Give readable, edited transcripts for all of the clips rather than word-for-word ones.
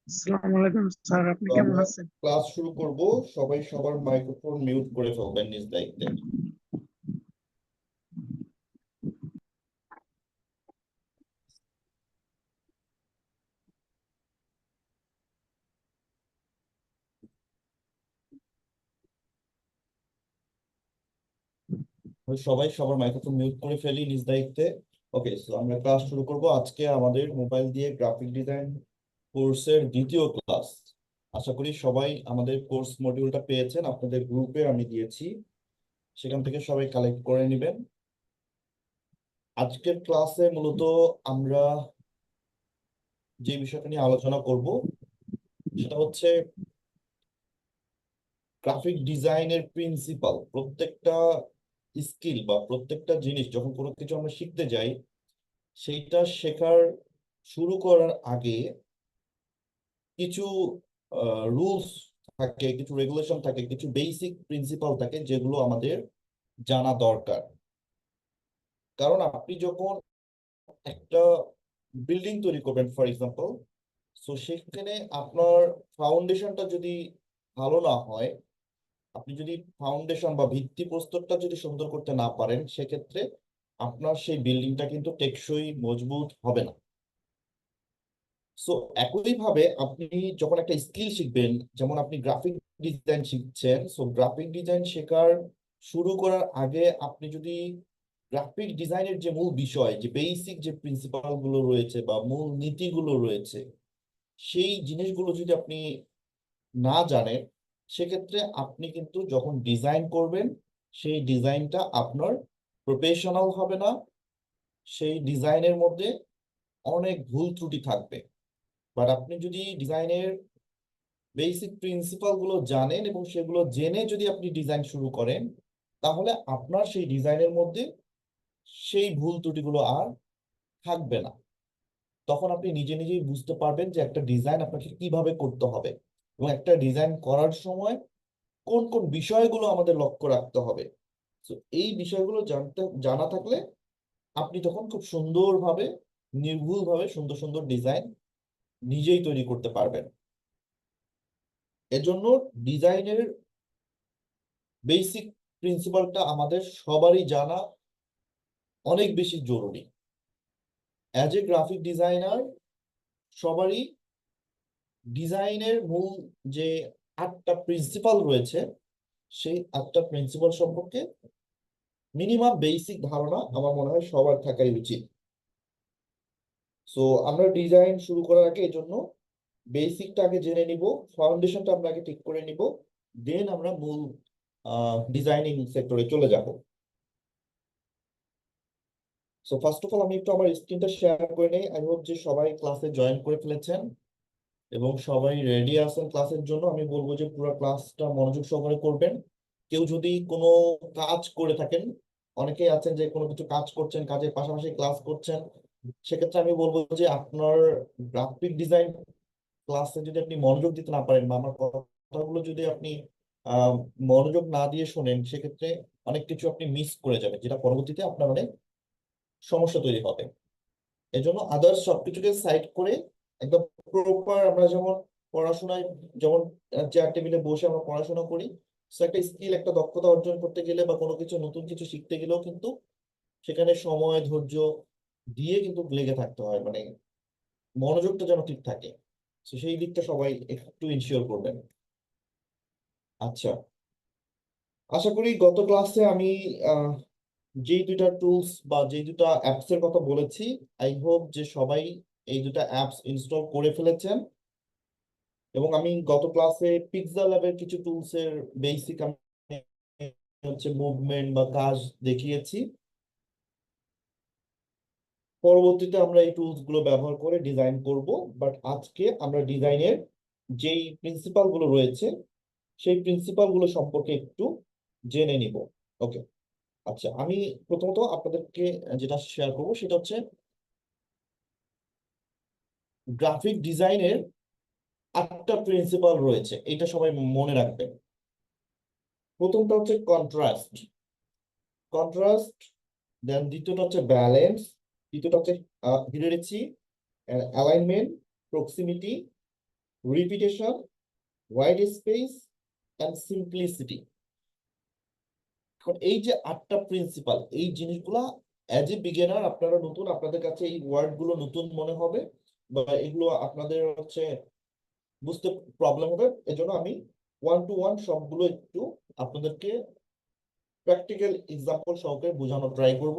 আসসালামু আলাইকুম স্যার, আপনি তো কেমন আমরা আছেন? ক্লাস শুরু করব। সবাই সবার মাইক্রোফোন মিউট করে ফেলবেন নিজ দায়িত্বে। সবাই সবার মাইক্রোফোন মিউট করে ফেলি নিজ দায়িত্বে। ওকে, সো আমরা ক্লাস শুরু করব। আজকে আমাদের মোবাইল দিয়ে গ্রাফিক ডিজাইন কোর্সের দ্বিতীয় ক্লাস। আশা করি সবাই আমাদের কোর্স মডিউলটা পেয়েছেন, আপনাদের গ্রুপে আমি দিয়েছি, সেখান থেকে সবাই কালেক্ট করে নেবেন। আজকের ক্লাসে মূলত আমরা যে বিষয়টা নিয়ে আলোচনা করব সেটা হচ্ছে গ্রাফিক ডিজাইনের প্রিন্সিপাল। প্রত্যেকটা স্কিল বা প্রত্যেকটা জিনিস যখন কোনো কিছু আমরা শিখতে যাই, সেইটা শেখার শুরু করার আগে কিছু রুলস থাকে, কিছু রেগুলেশন থাকে, কিছু বেসিক প্রিন্সিপাল থাকে যেগুলো আমাদের জানা দরকার। কারণ আপনি যখন একটা বিল্ডিং তৈরি করবেন ফর এক্সাম্পল, সো সেখানে আপনার ফাউন্ডেশনটা যদি ভালো না হয়, আপনি যদি ফাউন্ডেশন বা ভিত্তি প্রস্তরটা যদি সুন্দর করতে না পারেন, সেক্ষেত্রে আপনার সেই বিল্ডিংটা কিন্তু টেকসই মজবুত হবে না। সো একইভাবে আপনি যখন একটা স্কিল শিখবেন, যেমন আপনি গ্রাফিক ডিজাইন শিখছেন, সো গ্রাফিক ডিজাইন শেখার শুরু করার আগে আপনি যদি গ্রাফিক ডিজাইনের যে মূল বিষয়, যে বেসিক যে প্রিন্সিপাল গুলো রয়েছে বা মূল নীতিগুলো রয়েছে, সেই জিনিসগুলো যদি আপনি না জানেন, সেক্ষেত্রে আপনি কিন্তু যখন ডিজাইন করবেন, সেই ডিজাইনটা আপনার প্রফেশনাল হবে না। সেই ডিজাইনের মধ্যে অনেক ভুল ত্রুটি থাকবে। বাট আপনি যদি ডিজাইনের বেসিক প্রিন্সিপাল গুলো জানেন এবং সেগুলো জেনে যদি আপনি ডিজাইন শুরু করেন, তাহলে আপনার সেই ডিজাইনের মধ্যে সেই ভুল ত্রুটিগুলো আর থাকবে না। তখন আপনি নিজে নিজেই বুঝতে পারবেন যে একটা ডিজাইন আপনাকে কিভাবে করতে হবে এবং একটা ডিজাইন করার সময় কোন কোন বিষয়গুলো আমাদের লক্ষ্য রাখতে হবে। তো এই বিষয়গুলো জানা থাকলে আপনি তখন খুব সুন্দরভাবে, নির্ভুলভাবে সুন্দর সুন্দর ডিজাইন নিজেই তৈরি করতে পারবেন। এজন্য ডিজাইনের বেসিক প্রিন্সিপালটা আমাদের সবারই জানা অনেক বেশি জরুরি। অ্যাজ এ গ্রাফিক ডিজাইনার সবারই ডিজাইনের মূল যে 8টা প্রিন্সিপাল রয়েছে, সেই 8টা প্রিন্সিপাল সম্পর্কে মিনিমাম বেসিক ধারণা আমার মনে হয় সবার থাকাই উচিত। সো আমরা ডিজাইন শুরু করার আগে এই জন্য বেসিকটা আগে জেনে নিব, ফাউন্ডেশনটা আমরা আগে ঠিক করে নিব, দেন আমরা মূল ডিজাইনিং সেক্টরে চলে যাব। সো ফার্স্ট অফ অল আমি একটু আমার স্ক্রিনটা শেয়ার করে নেই। আই হোপ যে সবাই ক্লাসে জয়েন করে ফেলেছেন এবং সবাই রেডি আছেন ক্লাসের জন্য। আমি বলবো যে পুরো ক্লাসটা মনোযোগ সহকারে করবেন। কেউ যদি কোনো কাজ করে থাকেন, অনেকেই আছেন যে কোনো কিছু কাজ করছেন, কাজের পাশাপাশি ক্লাস করছেন, সেক্ষেত্রে আমি বলবো যে আপনার গ্রাফিক ডিজাইন ক্লাসে যদি আপনি মনোযোগ দিতে না পারেন বা আমার কথাগুলো যদি আপনি আহ মনোযোগ না দিয়ে শোনেন, সেক্ষেত্রে অনেক কিছু আপনি মিস করে যাবেন, যেটা পরবর্তীতে আপনার অনেক সমস্যা তৈরি হবে। এজন্য আদার্স সবকিছুকে সাইড করে একদম প্রপার আমরা যেমন পড়াশোনায়, যেমন চেয়ার টেবিলে বসে আমরা পড়াশোনা করি, সো একটা স্কিল, একটা দক্ষতা অর্জন করতে গেলে বা কোনো কিছু নতুন কিছু শিখতে গেলেও কিন্তু সেখানে সময় ধৈর্য দিয়ে কিন্তু লেগে থাকতে হয়, মানে মনোযোগটা যেন ঠিক থাকে। তো সেই দিকটা সবাই একটু ইনশিওর করবেন। আচ্ছা, আশা করি গত ক্লাসে আমি আহ, যেই দুইটা টুলস বা যেই দুটা অ্যাপস এর কথা বলেছি, আই হোপ যে সবাই এই দুটা অ্যাপস ইনস্টল করে ফেলেছেন। এবং আমি গত ক্লাসে পিক্সেল ল্যাবের কিছু টুলস এর বেসিক আমি হচ্ছে মুভমেন্ট বা কাজ দেখিয়েছি। পরবর্তীতে আমরা এই টুলস গুলো ব্যবহার করে ডিজাইন করব। বাট আজকে আমরা ডিজাইনের যেই প্রিন্সিপাল গুলো রয়েছে, সেই প্রিন্সিপাল গুলো সম্পর্কে একটু জেনে নিব। ওকে, আচ্ছা, আমি প্রথমত আপনাদেরকে যেটা শেয়ার করবো সেটা হচ্ছে গ্রাফিক ডিজাইনের 8টা প্রিন্সিপাল রয়েছে, এটা সবাই মনে রাখবেন। প্রথমটা হচ্ছে কন্ট্রাস্ট। কন্ট্রাস্ট, দেন দ্বিতীয়টা হচ্ছে ব্যালেন্স, তৃতীয়টা হচ্ছে hierarchy, alignment, proximity, repetition, white space and simplicity. এখন এই যে 8টা প্রিন্সিপাল, এই জিনিসগুলা অ্যাজ এ বিগিনার, আপনারা নতুন, আপনাদের কাছে এই ওয়ার্ড গুলো নতুন মনে হবে, বা এগুলো আপনাদের হচ্ছে বুঝতে প্রবলেম হবে। এজন্য আমি 1 to 1 সবগুলো একটু আপনাদেরকে প্র্যাকটিক্যাল এক্সাম্পল সহকারে বোঝানোর ট্রাই করব।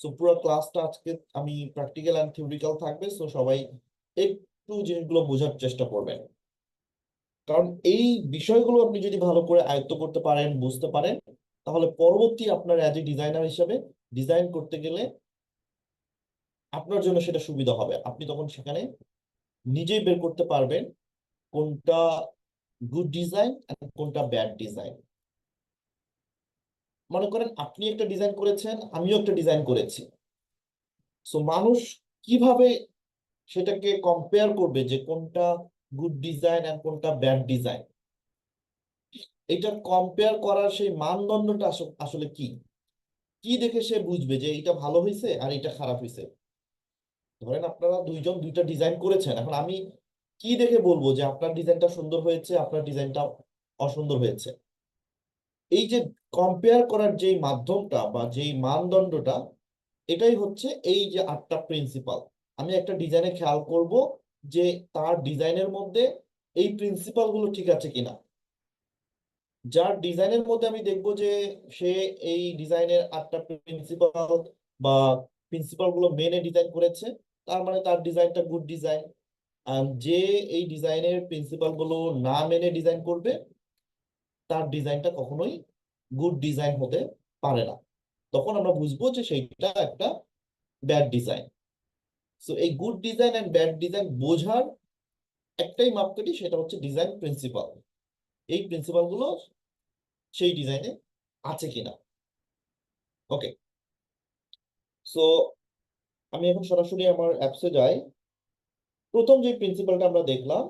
সো পুরো ক্লাসটা আজকে আমি প্র্যাকটিক্যাল অ্যান্ড থিওরিক্যাল থাকবে, সো সবাই একটু জিনিসগুলো বোঝার চেষ্টা করবেন। কারণ এই বিষয়গুলো আপনি যদি ভালো করে আয়ত্ত করতে পারেন, বুঝতে পারেন, তাহলে পরবর্তী আপনার অ্যাজ এ ডিজাইনার হিসেবে ডিজাইন করতে গেলে আপনার জন্য সেটা সুবিধা হবে। আপনি তখন সেখানে নিজেই বের করতে পারবেন কোনটা গুড ডিজাইন আর কোনটা ব্যাড ডিজাইন। মনে করেন আপনি একটা ডিজাইন করেছেন, আমিও একটা ডিজাইন করেছি। সো মানুষ কিভাবে সেটাকে কম্পেয়ার করবে যে কোনটা গুড ডিজাইন আর কোনটা ব্যাড ডিজাইন? এটা কম্পেয়ার করার সেই মানদণ্ডটা আসলে কি কি দেখে সে বুঝবে যে এটা ভালো হয়েছে আর এটা খারাপ হয়েছে? ধরেন আপনারা দুইজন দুইটা ডিজাইন করেছেন, এখন আমি কি দেখে বলবো যে আপনার ডিজাইনটা সুন্দর হয়েছে, আপনার ডিজাইনটা অসুন্দর হয়েছে? এই যে কম্পেয়ার করার যেই মাধ্যমটা বা যেই মানদণ্ডটা, এটাই হচ্ছে এই যে 8টা প্রিন্সিপাল। আমি একটা ডিজাইনে খেয়াল করব যে তার ডিজাইনের মধ্যে এই প্রিন্সিপাল গুলো ঠিক আছে কিনা। যার ডিজাইনের মধ্যে আমি দেখবো যে সে এই ডিজাইনের 8টা প্রিন্সিপাল বা প্রিন্সিপাল গুলো মেনে ডিজাইন করেছে, তার মানে তার ডিজাইনটা গুড ডিজাইন। আর যে এই ডিজাইনের প্রিন্সিপাল গুলো না মেনে ডিজাইন করবে, তার ডিজাইনটা কখনোই গুড ডিজাইন হতে পারে না। তখন আমরা বুঝবো যে সেইটা একটা ব্যাড ডিজাইন। সো এই good design and bad design বোঝার একটাই মাপকাঠি, সেটা হচ্ছে ডিজাইন প্রিন্সিপাল। এই প্রিন্সিপাল গুলো সেই ডিজাইনে আছে কিনা। ওকে, সো আমি এখন সরাসরি আমার অ্যাপসে যাই। প্রথম যে প্রিন্সিপালটা আমরা দেখলাম,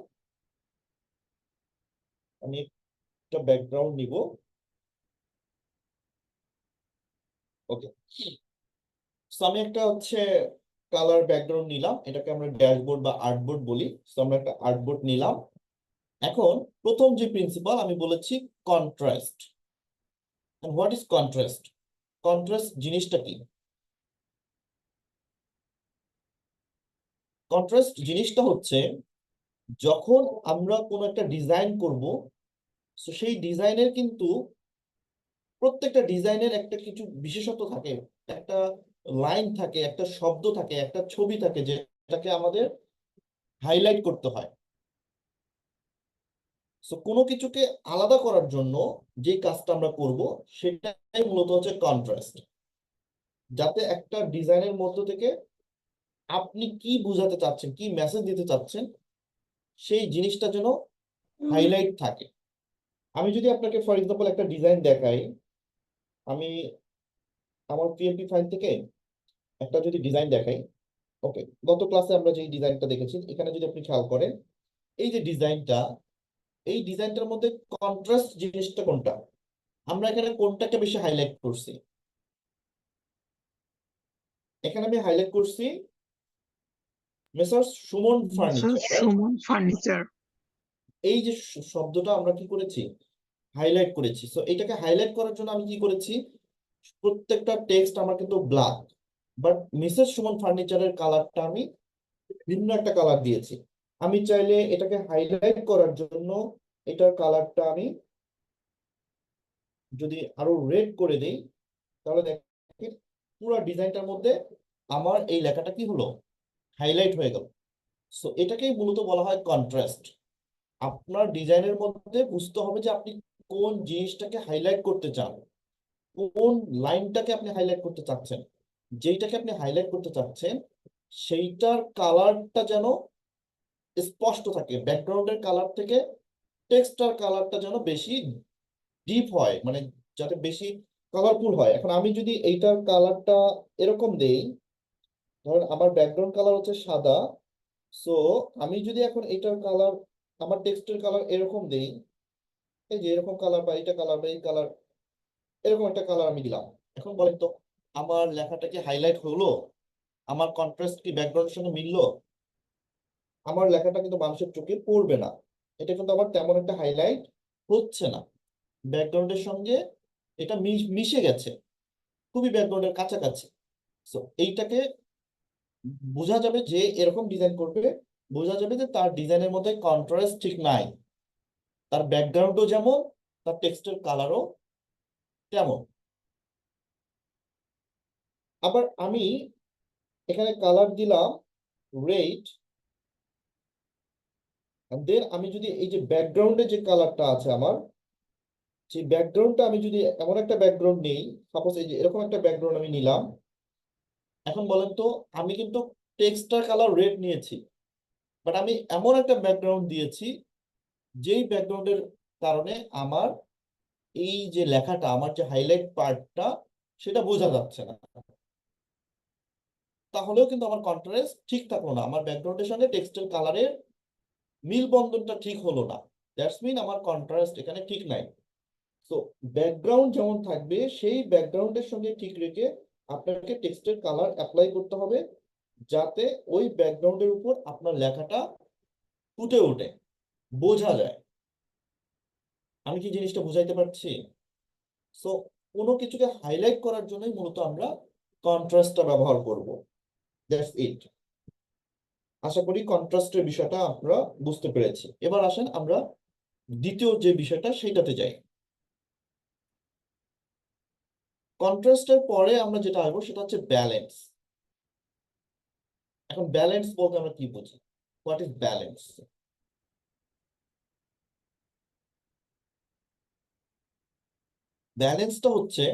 আমি একটা ব্যাকগ্রাউন্ড নিব। ওকে, সো আমি একটা হচ্ছে কালার ব্যাকগ্রাউন্ড নিলাম, এটাকে আমরা ড্যাশবোর্ড বা আর্টবোর্ড বলি। সো আমরা একটা আর্টবোর্ড নিলাম। এখন প্রথম যে প্রিন্সিপাল আমি বলেছি contrast. What is contrast? Contrast জিনিসটা কি? কন্ট্রাস্ট জিনিসটা হচ্ছে যখন আমরা কোনো একটা ডিজাইন করব, তো সেই ডিজাইনের কিন্তু প্রত্যেকটা ডিজাইনের একটা কিছু বিশেষত্ব থাকে, একটা লাইন থাকে, একটা শব্দ থাকে, একটা ছবি থাকে, যেটাকে আমাদের হাইলাইট করতে হয়। সো কোনো কিছুকে আলাদা করার জন্য যে কাজটা আমরা করব, সেটাই মূলত হচ্ছে কন্ট্রাস্ট। যাতে একটা ডিজাইনের মধ্য থেকে আপনি কি বোঝাতে চাচ্ছেন, কি মেসেজ দিতে চাচ্ছেন, সেই জিনিসটা যেন হাইলাইট থাকে। আমি যদি আপনাকে ফর এক্সাম্পল একটা ডিজাইন দেখাই, আমি আমার পিএমপি ফাইল থেকে একটা যদি ডিজাইন দেখাই। ওকে, গত ক্লাসে আমরা যে ডিজাইনটা দেখেছি, এখানে যদি আপনি খেয়াল করেন, এই যে ডিজাইনটা, এই ডিজাইনটার মধ্যে কন্ট্রাস্ট জিনিসটা কোনটা? আমরা এখানে কোনটাকে বেশি হাইলাইট করছি? এখানে আমি হাইলাইট করছি messrs Suman Mrs furniture, right? Suman furniture. এই যে শব্দটা আমরা কি করেছি? হাইলাইট করেছি। সো এটাকে হাইলাইট করার জন্য আমি কি করেছি? প্রত্যেকটা টেক্সট আমার কিন্তু ব্ল্যাক, বাট মিসেস সুমন ফার্নিচারের কালারটা আমি ভিন্ন একটা কালার দিয়েছি। আমি চাইলে এটাকে হাইলাইট করার জন্য এটার কালারটা আমি যদি আরো রেড করে দেই, তাহলে দেখেন পুরো ডিজাইনটার মধ্যে আমার এই লেখাটা কি হলো? হাইলাইট হয়ে গেল। সো এটাকেই মূলত বলা হয় কন্ট্রাস্ট। আপনার ডিজাইনের মধ্যে বুঝতে হবে যে আপনি কোন জিনিসটাকে হাইলাইট করতে চান, কোন লাইনটাকে আপনি হাইলাইট করতে চাচ্ছেন। যেইটাকে আপনি হাইলাইট করতে চাচ্ছেন, সেইটার কালারটা যেন স্পষ্ট থাকে, ব্যাকগ্রাউন্ডের কালার থেকে টেক্সটার কালারটা যেন বেশি ডিপ হয়, মানে যাতে বেশি কালারফুল হয়। এখন আমি যদি এইটার কালারটা এরকম দেই, ধরেন আমার ব্যাকগ্রাউন্ড কালার হচ্ছে সাদা। সো আমি যদি এখন এইটার কালার, আমার টেক্সটের কালার এরকম দেই, এই যে এরকম কালার বা এইটা কালার বা এই কালার, এরকম একটা কালার আমি দিলাম। এখন বলেন তো, আমার লেখাটা কি হাইলাইট হলো? আমার কন্ট্রাস্ট কি ব্যাকগ্রাউন্ডের সঙ্গে মিললো? আমার লেখাটা কিন্তু মানুষের চোখে পড়বে না, এটা কিন্তু আমার তেমন একটা হাইলাইট হচ্ছে না, ব্যাকগ্রাউন্ডের সঙ্গে এটা মিশে গেছে, খুবই ব্যাকগ্রাউন্ডের কাছাকাছি। সো এইটাকে বোঝা যাবে, যে এরকম ডিজাইন করবে বোঝা যাবে যে তার ডিজাইনের মধ্যে কন্ট্রাস্ট ঠিক নাই, তার ব্যাকগ্রাউন্ডও যেমন, তার টেক্সটের কালারও তেমন। আবার আমি এখানে কালার দিলাম রেড, দেন আমি যদি এই যে ব্যাকগ্রাউন্ডে যে কালারটা আছে আমার, সেই ব্যাকগ্রাউন্ডটা আমি যদি এমন একটা ব্যাকগ্রাউন্ড নেই, সাপোজ এই যে এরকম একটা ব্যাকগ্রাউন্ড আমি নিলাম, এখন বলেন তো, আমি কিন্তু টেক্সটার কালার রেড নিয়েছি, বাট আমি এমন একটা ব্যাকগ্রাউন্ড দিয়েছি যেই ব্যাকগ্রাউন্ডের কারণে আমার এই যে লেখাটা, আমার যে হাইলাইট পার্টটা, সেটা বোঝা যাচ্ছে না, তাহলেও কিন্তু আমার কন্ট্রাস্ট ঠিক থাকলো না, আমার ব্যাকগ্রাউন্ডের সঙ্গে টেক্সটের কালারের মিল বন্ধনটা ঠিক হলো না, দ্যাটস মিন আমার কন্ট্রাস্ট এখানে ঠিক নাই। তো ব্যাকগ্রাউন্ড যেমন থাকবে সেই ব্যাকগ্রাউন্ডের সঙ্গে ঠিক রেখে আপনাকে টেক্সটের কালার অ্যাপ্লাই করতে হবে, যাতে ওই ব্যাকগ্রাউন্ডের উপর আপনার লেখাটা ফুটে ওঠে, বোঝা যায়। আমি কি জিনিসটা বুঝাইতে পারছি? সো কোনো কিছুকে হাইলাইট করার জন্যই মূলত আমরা কন্ট্রাস্টটা ব্যবহার করব, দ্যাটস ইট। আশা করি কন্ট্রাস্টের বিষয়টা আমরা বুঝতে পেরেছি। এবার আসেন আমরা দ্বিতীয় যে বিষয়টা সেইটাতে যাই। কন্ট্রাস্টের পরে আমরা যেটা আসবো সেটা হচ্ছে ব্যালেন্স। এখন ব্যালেন্স বলতে আমরা কি বুঝি? What is balance? ব্যালেন্সটা হচ্ছে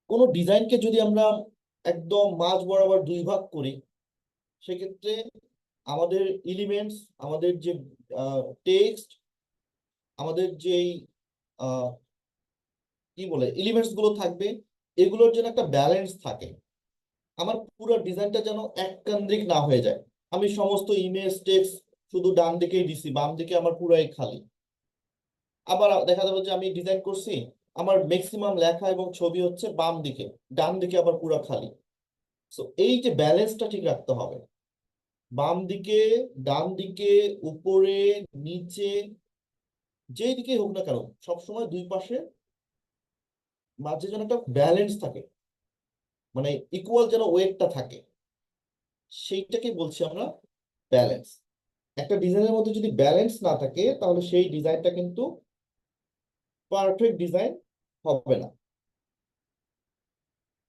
কোনো ডিজাইনকে যদি আমরা একদম মাঝ বরাবর দুই ভাগ করি, সেক্ষেত্রে আমাদের এলিমেন্টস, আমাদের যে টেক্সট, আমাদের যেই কি বলে এলিমেন্টস গুলো থাকবে, এগুলোর যেন একটা ব্যালেন্স থাকে, আমার পুরো ডিজাইনটা যেন এককেন্দ্রিক না হয়ে যায়। আমি সমস্ত ইমেজ টেক্সট শুধু ডান দিকেই দিছি, বাম দিকে আমার পুরাই খালি। আবার দেখা যাবে যে আমি ডিজাইন করছি, আমার ম্যাক্সিমাম লেখা এবং ছবি হচ্ছে বাম দিকে, ডান দিকে আবার পুরো খালি। সো এই যে ব্যালেন্সটা ঠিক রাখতে হবে, বাম দিকে, ডান দিকে, উপরে, নিচে, যেই দিকে হোক না কেন, সবসময় দুই পাশে মাঝে যেন একটা ব্যালেন্স থাকে, মানে ইকুয়াল যেন ওয়েটটা থাকে, সেইটাকে বলছি আমরা ব্যালেন্স। একটা ডিজাইনের মধ্যে যদি ব্যালেন্স না থাকে, তাহলে সেই ডিজাইনটা কিন্তু পারফেক্ট ডিজাইন হবে না।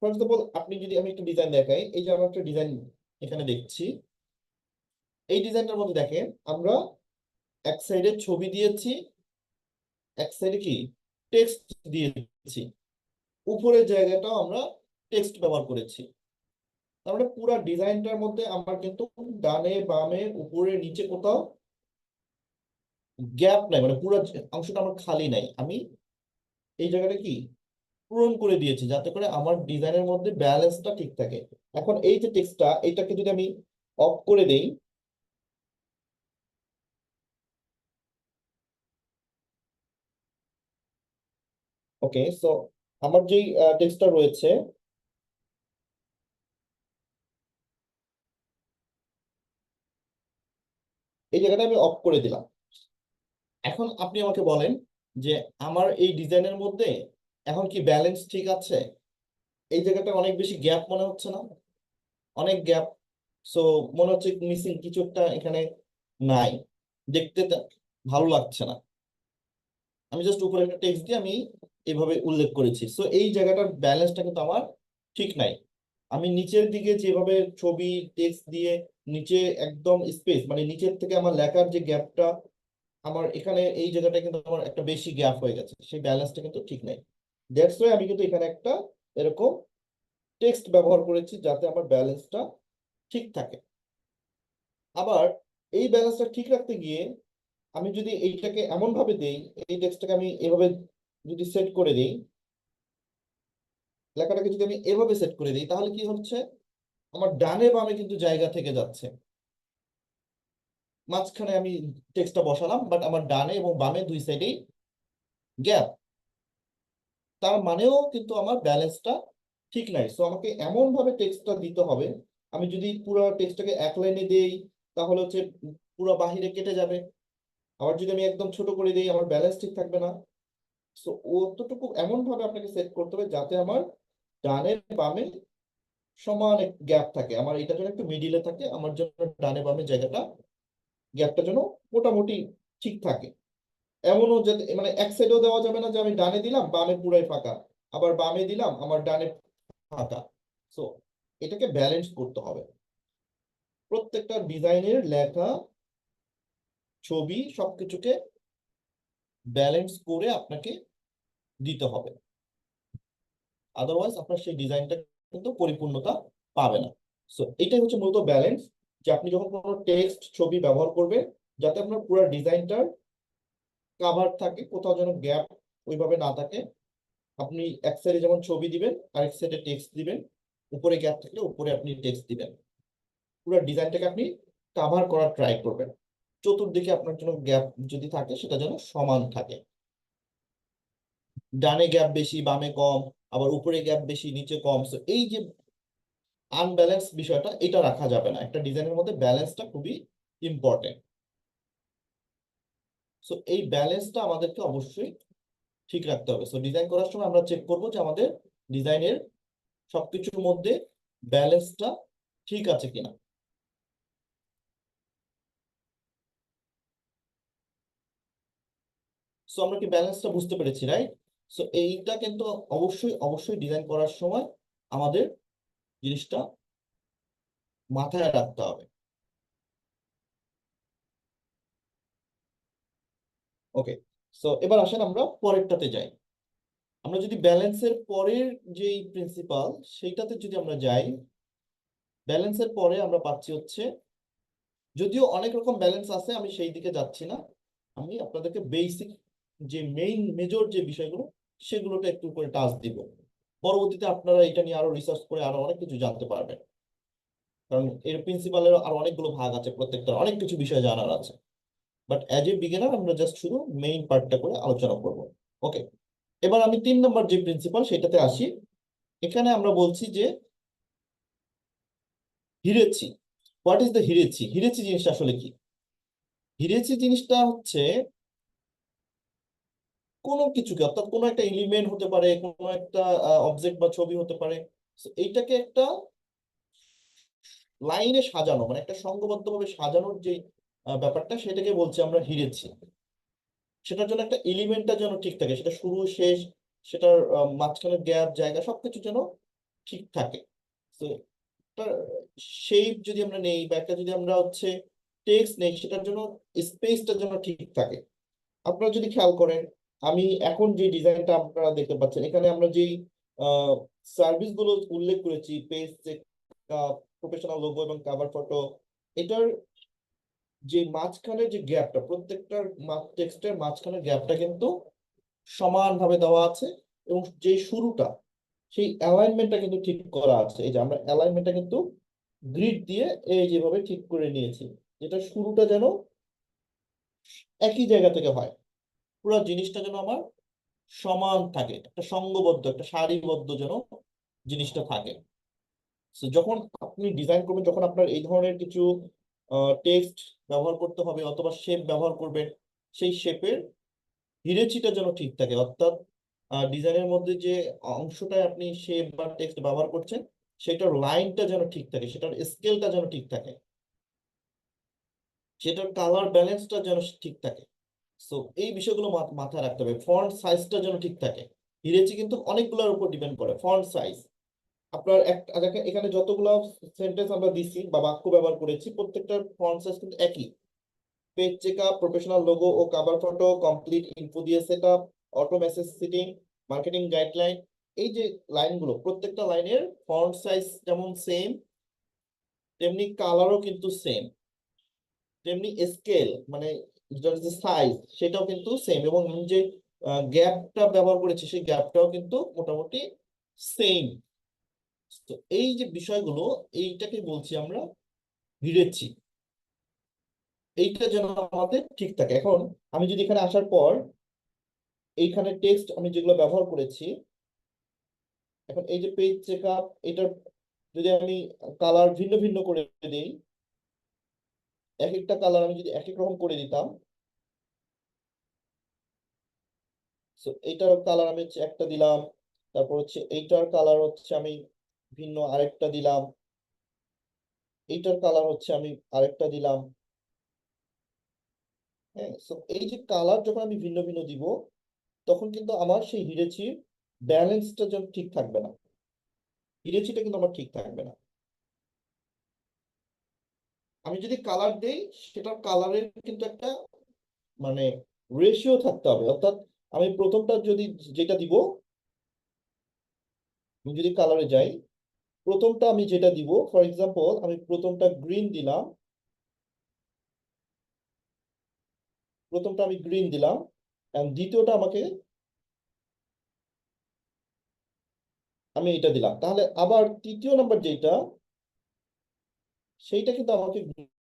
ফর এক্সাম্পল, আপনি যদি, আমি একটা ডিজাইন দেখাই, এই যে আমরা একটা ডিজাইন এখানে দেখছি, এই ডিজাইনটার মধ্যে দেখেন আমরা এক সাইডে ছবি দিয়েছি, এক সাইডে কি টেক্সট দিয়েছি, উপরের জায়গাটাও আমরা টেক্সট ব্যবহার করেছি। তার মানে পুরো ডিজাইনটার মধ্যে আমার কিন্তু ডানে বামে উপরে নিচে কোথাও গ্যাপ নাই, মানে পুরো অংশটা আমার খালি নাই, আমি এই জায়গাটা কি পূরণ করে দিয়েছি, যাতে করে আমার ডিজাইনের মধ্যে ব্যালেন্সটা ঠিক থাকে। এখন এই যে টেক্সটটা, এটাকে যদি আমি অফ করে দেই, ওকে, সো আমার যেই টেক্সটটা রয়েছে, এই জায়গাটা আমি অফ করে দিলাম। এখন আপনি আমাকে বলেন যে আমার এই ডিজাইনের মধ্যে এখন কি ব্যালেন্স ঠিক আছে? এই জায়গাটা অনেক বেশি গ্যাপ মনে হচ্ছে না? অনেক গ্যাপ। সো মনে হচ্ছে মিসিং কিছু একটা এখানে নাই, দেখতে ভালো লাগছে না। আমি জাস্ট উপরে একটা টেক্সট দিয়ে আমি এভাবে উল্লেখ করেছি, সো এই জায়গাটার ব্যালেন্সটা কিন্তু আমার ঠিক নাই। আমি নিচের দিকে যেভাবে ছবি টেক্সট দিয়ে নিচে একদম স্পেস, মানে নিচের থেকে আমার লেখার যে গ্যাপটা, আমার এখানে এই জায়গাটা কিন্তু আমার একটা বেশি গ্যাপ হয়ে গেছে, সেই ব্যালেন্সটা কিন্তু ঠিক নাই। দ্যাটস ওয়াই আমি কিন্তু এখানে একটা এরকম টেক্সট ব্যবহার করেছি, যাতে আমার ব্যালেন্সটা ঠিক থাকে। আবার এই ব্যালেন্সটা ঠিক রাখতে গিয়ে আমি যদি এইটাকে এমন ভাবে দেই, এই টেক্সটটাকে আমি এভাবে যদি সেট করে দিই, লেখাটাকে যদি আমি এভাবে সেট করে দিই, তাহলে কি হচ্ছে, আমার ডানে বামে কিন্তু জায়গা থেকে যাচ্ছে, মাঝখানে আমি টেক্সটটা বসালাম, বাট আমার ডানে এবং বামে দুই সাইডেই গ্যাপ, তার মানেও কিন্তু আমার ব্যালেন্সটা ঠিক নাই। সো আমাকে এমন ভাবে টেক্সটটা দিতে হবে আমি যদি পুরো টেক্সটটাকে এক লাইনে দেই তাহলে হচ্ছে পুরো বাহিরে কেটে যাবে। আবার যদি আমি একদম ছোট করে দিই আমার ব্যালেন্স ঠিক থাকবে না। সো অতটুকু এমন ভাবে আপনাকে সেট করতে হবে যাতে আমার ডানে বামে সমান গ্যাপ থাকে, আমার এটা যেন একটু মিডিলে থাকে, আমার জন্য ডানে বামে জায়গাটা গ্যাপটা যেন মোটামুটি ঠিক থাকে। এমনও যাতে মানে এক সাইডেও দেওয়া যাবে না যে আমি ডানে দিলাম বামে পুরাই ফাঁকা, আবার বামে দিলাম আমার ডানে ফাঁকা। সো এটাকে ব্যালেন্স করতে হবে। প্রত্যেকটা ডিজাইনের লেখা ছবি সবকিছুকে ব্যালেন্স করে আপনাকে দিতে হবে, আদারওয়াইজ আপনার সেই ডিজাইনটা কিন্তু পরিপূর্ণতা পাবে না। সো এটাই হচ্ছে মূলত ব্যালেন্স, যে আপনি যখন কোনো টেক্সট ছবি ব্যবহার করবেন যাতে আপনার পুরো ডিজাইনটার কাভার থাকে, কোথাও যেন গ্যাপ ওইভাবে না থাকে। আপনি এক সাইডে যেমন ছবি দিবেন আরেক সাইডে টেক্সট দিবেন, উপরে গ্যাপ থাকলে উপরে আপনি টেক্সট দিবেন, পুরো ডিজাইনটাকে আপনি কাভার করার ট্রাই করবেন। চতুর্দিকে আপনার জন্য গ্যাপ যদি থাকে সেটা যেন সমান থাকে, ডানে গ্যাপ বেশি বামে কম, আবার উপরে গ্যাপ বেশি নিচে কম। সো এই যে আনব্যালেন্স বিষয়টা, এটা রাখা যাবে না। একটা ডিজাইনের মধ্যে ব্যালেন্সটা খুবই ইম্পর্টেন্ট। সো এই ব্যালেন্সটা আমাদেরকে অবশ্যই ঠিক রাখতে হবে। সো ডিজাইন করার সময় আমরা চেক করবো যে আমাদের ডিজাইনের সবকিছুর মধ্যে ব্যালেন্সটা ঠিক আছে কিনা। সো আমরা কি ব্যালেন্সটা বুঝতে পেরেছি, রাইট? সো এইটা কিন্তু অবশ্যই অবশ্যই ডিজাইন করার সময় আমাদের জিনিসটা মাথায় রাখতে হবে। ওকে, সো এবার আসেন আমরা পরেরটাতে যাই। আমরা যদি ব্যালেন্সের পরের যেই প্রিন্সিপাল সেইটাতে যদি আমরা যাই, ব্যালেন্সের পরে আমরা পাচ্ছি হচ্ছে, যদিও অনেক রকম ব্যালেন্স আছে আমি সেই দিকে যাচ্ছি না, আমি আপনাদেরকে বেসিক যে মেইন মেজর যে বিষয়গুলো সেগুলোতে একটু করে টাচ দিব। পরবর্তীতে আপনারা এটা নিয়ে আরো রিসার্চ করে আরো অনেক কিছু জানতে পারবেন, কারণ এর প্রিন্সিপালের আরো অনেকগুলো ভাগ আছে, প্রত্যেকটা অনেক কিছু বিষয় জানার আছে। বাট অ্যাজ এ বিগিনার আমরা জাস্ট শুধু মেইন পার্টটা করে আলোচনা করব। ওকে, এবার আমি 3 নম্বর যে প্রিন্সিপাল সেটাতে আসি। এখানে আমরা বলছি যে hierarchy. What is the hierarchy? Hierarchy জিনিসটা আসলে কি? হিরেচি জিনিসটা হচ্ছে কোনো কিছুকে, অর্থাৎ কোনো একটা এলিমেন্ট হতে পারে, কোনো একটা অবজেক্ট বা ছবি হতে পারে। So এইটাকে একটা লাইনে সাজানো, মানে একটা সংঘবদ্ধভাবে সাজানোর যে ব্যাপারটা, সেটাকে বলছি আমরা হিরেচি। সেটার জন্য একটা এলিমেন্টটা যেন ঠিক থাকে, সেটা শুরু শেষ, সেটার মাঝখানে গ্যাপ জায়গা সবকিছু যেন ঠিক থাকে। তো তার শেপ যদি আমরা নেই বা একটা যদি আমরা হচ্ছে টেক্সট নেই, সেটার জন্য স্পেসটা যেন ঠিক থাকে। আপনারা যদি খেয়াল করেন, আমি এখন যে ডিজাইনটা আপনারা দেখতে পাচ্ছেন এখানে আমরা যেই সার্ভিস গুলো উল্লেখ করেছি, পেজ চেকআপ, প্রফেশনাল লোগো এবং কভার ফটো, এটার যে মাঝখানে যে গ্যাপটা, প্রত্যেকটার টেক্সটের মাঝখানে গ্যাপটা কিন্তু সমানভাবে দেওয়া আছে, এবং যে শুরুটা সেই অ্যালাইনমেন্টটা কিন্তু ঠিক করা আছে। এই যে আমরা অ্যালাইনমেন্টটা কিন্তু গ্রিড দিয়ে এই যেভাবে ঠিক করে নিয়েছি, যেটা শুরুটা যেন একই জায়গা থেকে হয়, পুরো জিনিসটা যেন আমার সমান থাকে, একটা সংঘবদ্ধ একটা সারিবদ্ধ যেন জিনিসটা থাকে। So যখন আপনি ডিজাইন করবেন, যখন আপনার এই ধরনের কিছু টেক্সট ব্যবহার করতে হবে অথবা শেপ ব্যবহার করবেন, সেই শেপের হিরেচিটা যেন ঠিক থাকে, অর্থাৎ ডিজাইনের মধ্যে যে অংশটায় আপনি শেপ বা টেক্সট ব্যবহার করছেন সেটার লাইনটা যেন ঠিক থাকে, সেটার স্কেলটা যেন ঠিক থাকে, সেটার কালার ব্যালেন্সটা যেন ঠিক থাকে। সো এই বিষয়গুলো মাথায় রাখতে হবে। ফন্ট সাইজটা যেন ঠিক থাকে। হিরেচি কিন্তু অনেকগুলোর উপর ডিপেন্ড করে ফন্ট সাইজ। আপনার এখানে যতগুলো সেন্টেন্স আমরা দিচ্ছি বা বাক্য ব্যবহার করেছি, প্রত্যেকটার ফন্ট সাইজ কিন্তু একই। পেজ চেকআপ, প্রফেশনাল লোগো ও কভার ফটো, কমপ্লিট ইনফো দিয়ে setup, auto message setting, marketing guideline, এই যে লাইনগুলো, প্রত্যেকটা লাইনের ফন্ট সাইজ যেমন সেম, তেমনি কালারও কিন্তু সেম, তেমনি স্কেল মানে যেটার যে সাইজ সেটাও কিন্তু সেম, এবং আমি যে গ্যাপটা ব্যবহার করেছি সেই গ্যাপটাও কিন্তু মোটামুটি সেম। তো এই যে বিষয়গুলো, এইটাকে বলছি আমরা ভিড়েছি, এইটা যেন আমাদের ঠিক থাকে। এখন আমি যদি এখানে আসার পর এইখানে টেক্সট আমি যেগুলো ব্যবহার করেছি, এখন এই যে পেজ চেকআপ, এটার যদি আমি কালার ভিন্ন ভিন্ন করে দিই, এক একটা কালার আমি যদি এক এক রকম করে দিতাম, তো এইটার কালার আমি হচ্ছে একটা দিলাম, তারপর হচ্ছে এইটার কালার হচ্ছে আমি ভিন্ন আরেকটা দিলাম, এইটার কালার হচ্ছে আমি আরেকটা দিলাম। হ্যাঁ, তো এই যে কালার যখন আমি ভিন্ন ভিন্ন দিব, তখন কিন্তু আমার সেই হিরেচির ব্যালেন্সটা যেন ঠিক থাকবে না, হিরেচিটা কিন্তু আমার ঠিক থাকবে না। আমি যদি কালার দেই, সেটার কালারের কিন্তু একটা মানে রেশিও থাকতে হবে। অর্থাৎ আমি প্রথমটা যদি যেটা দিব, আমি যদি কালারে যাই, প্রথমটা আমি যেটা দিব, ফর এক্সাম্পল আমি প্রথমটা গ্রিন দিলাম, প্রথমটা আমি গ্রিন দিলাম, and দ্বিতীয়টা আমাকে আমি এটা দিলাম, তাহলে আবার তৃতীয় নাম্বার যেটা, সেইটা কিন্তু আমাকে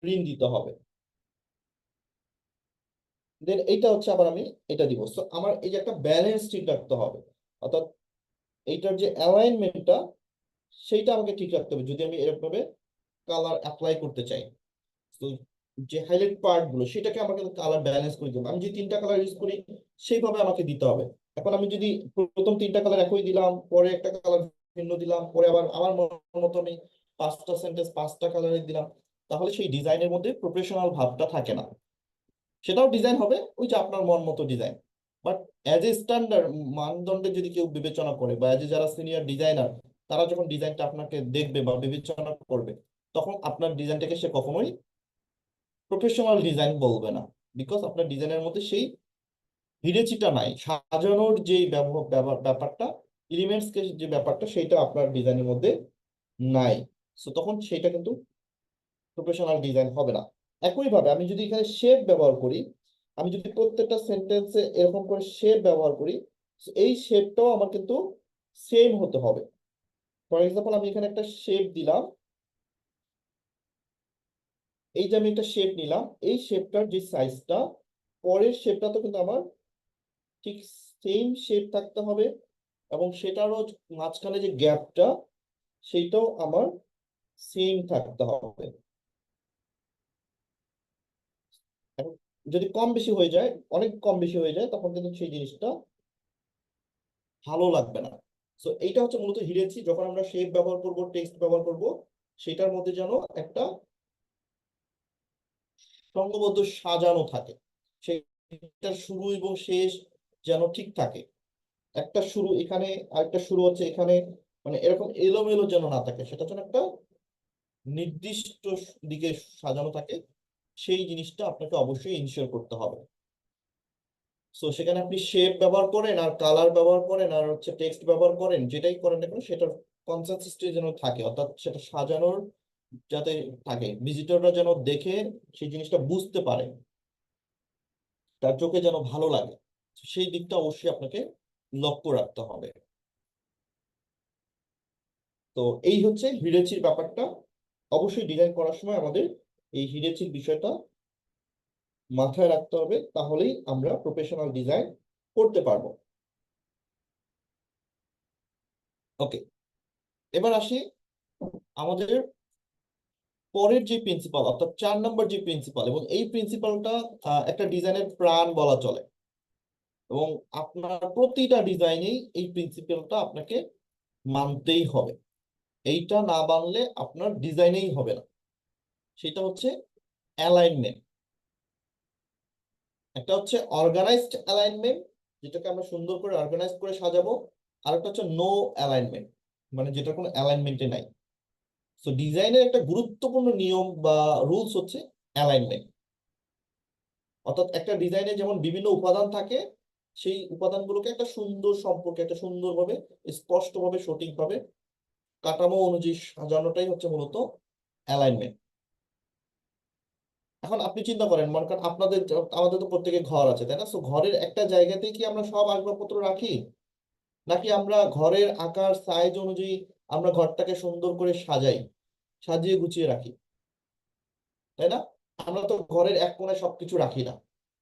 গ্রিন দিতে হবে। দেন এইটা হচ্ছে আবার আমি এটা দিব। সো আমার এই যে একটা ব্যালেন্স ঠিক রাখতে হবে, অর্থাৎ এইটার যে অ্যালাইনমেন্টটা, সেইটা আমাকে ঠিক রাখতে হবে যদি আমি এরকম ভাবে কালার অ্যাপ্লাই করতে চাই। তো যে হাইলাইট পার্ট গুলো, সেটাকে আমাকে কালার ব্যালেন্স করে দিতে হবে। আমি যে তিনটা কালার ইউজ করি, সেইভাবে আমাকে দিতে হবে। এখন আমি যদি প্রথম তিনটা কালার একই দিলাম, পরে একটা কালার ভিন্ন দিলাম, পরে আবার আমার মন মতো আমি পাঁচটা সেন্টেন্স পাঁচটা কালারের দিলাম, তাহলে সেই ডিজাইনের মধ্যে প্রফেশনাল ভাবটা থাকে না। সেটাও ডিজাইন হবে ওই যে আপনার মন মতো design, but as a standard মানদণ্ডে যদি কেউ বিবেচনা করে, বা অ্যাজ এ যারা সিনিয়র ডিজাইনার, তারা যখন ডিজাইনটা আপনাকে দেখবে বা বিবেচনা করবে, তখন আপনার ডিজাইনটাকে সে কখনোই প্রফেশনাল ডিজাইন বলবে না। বিকজ আপনার ডিজাইনের মধ্যে সেই হিরেচিটা নাই, সাজানোর যে ব্যাপারটা, এলিমেন্টস যে ব্যাপারটা, সেইটা আপনার ডিজাইনের মধ্যে নাই। সো তখন সেটা কিন্তু প্রফেশনাল ডিজাইন হবে না। একইভাবে আমি যদি এখানে শেপ ব্যবহার করি, আমি যদি প্রত্যেকটা সেন্টেন্সে এরকম করে শেপ ব্যবহার করি, এই শেপটাও আমার কিন্তু সেম হতে হবে। ফর এক্সাম্পল আমি এখানে একটা শেপ দিলাম, এই যে আমি একটা শেপ নিলাম, এই শেপটার যে সাইজটা, পরের শেপটা তো কিন্তু আমার ঠিক সেম শেপ থাকতে হবে, এবং সেটারও মাঝখানে যে গ্যাপটা, সেইটাও আমার সেম থাকতে হবে। এখন যদি কম বেশি হয়ে যায়, অনেক কম বেশি হয়ে যায়, তখন কিন্তু সেই জিনিসটা ভালো লাগবে না। সো এইটা হচ্ছে মূলত হিরেছি, যখন আমরা শেপ ব্যবহার করব, টেক্সট ব্যবহার করব, সেটার মধ্যে যেন একটা সংঘবদ্ধ সাজানো থাকে, সেটার শুরু এবং শেষ যেন ঠিক থাকে। একটা শুরু এখানে, আরেকটা শুরু হচ্ছে এখানে, মানে এরকম এলোমেলো যেন না থাকে, সেটা যেন একটা নির্দিষ্ট দিকে সাজানো থাকে। সেই জিনিসটা আপনাকে অবশ্যই ইনশিওর করতে হবে। সো সেখানে আপনি শেপ ব্যবহার করেন, আর কালার ব্যবহার করেন, আর হচ্ছে টেক্সট ব্যবহার করেন, যেটাই করেন না কেন, সেটার কনসিস্টেন্সি যেন থাকে, অর্থাৎ সেটা সাজানোর যাতে থাকে, ভিজিটররা যেন দেখে সেই জিনিসটা বুঝতে পারে, তার চোখে যেন ভালো লাগে, সেই দিকটা অবশ্যই আপনাকে লক্ষ্য রাখতে হবে। তো এই হচ্ছে হিরেচির ব্যাপারটা। অবশ্যই ডিজাইন করার সময় আমাদের এই হিরেচির বিষয়টা মাথায় রাখতে হবে, তাহলেই আমরা প্রফেশনাল ডিজাইন করতে পারবো। ওকে, এবার আসি আমাদের পরের যে প্রিন্সিপাল, অর্থাৎ 4 নম্বর যে প্রিন্সিপাল, এবং এই প্রিন্সিপালটা একটা ডিজাইনের প্রাণ বলা চলে, এবং আপনার প্রতিটা ডিজাইনেই এই প্রিন্সিপালটা আপনাকে মানতেই হবে। এইটা না মানলে আপনার ডিজাইনেই হবে না। সেটা হচ্ছে অ্যালাইনমেন্ট। একটা হচ্ছে অর্গানাইজড অ্যালাইনমেন্ট, যেটাকে আমরা সুন্দর করে অর্গানাইজ করে সাজাবো, আর একটা হচ্ছে নো অ্যালাইনমেন্ট, মানে যেটা কোনো অ্যালাইনমেন্টে নাই। সো ডিজাইনের একটা গুরুত্বপূর্ণ নিয়ম বা রুলস হচ্ছে অ্যালাইনমেন্ট। অর্থাৎ একটা ডিজাইনে যেমন বিভিন্ন উপাদান থাকে, সেই উপাদানগুলোকে একটা সুন্দর সম্পর্কে, একটা সুন্দরভাবে, স্পষ্টভাবে, সঠিকভাবে কাঠামো অনুযায়ী সাজানোটাই হচ্ছে মূলত অ্যালাইনমেন্ট। এখন আপনি চিন্তা করেন, মনে করেন আপনাদের আমাদের তো প্রত্যেকের ঘর আছে, তাই না? সো ঘরের একটা জায়গাতেই কি আমরা সব আসবাবপত্র রাখি, নাকি আমরা ঘরের আকার সাইজ অনুযায়ী আমরা ঘরটাকে সুন্দর করে সাজাই, সাজিয়ে গুছিয়ে রাখি, তাই না? আমরা তো ঘরের এক কোণায় সবকিছু রাখি না।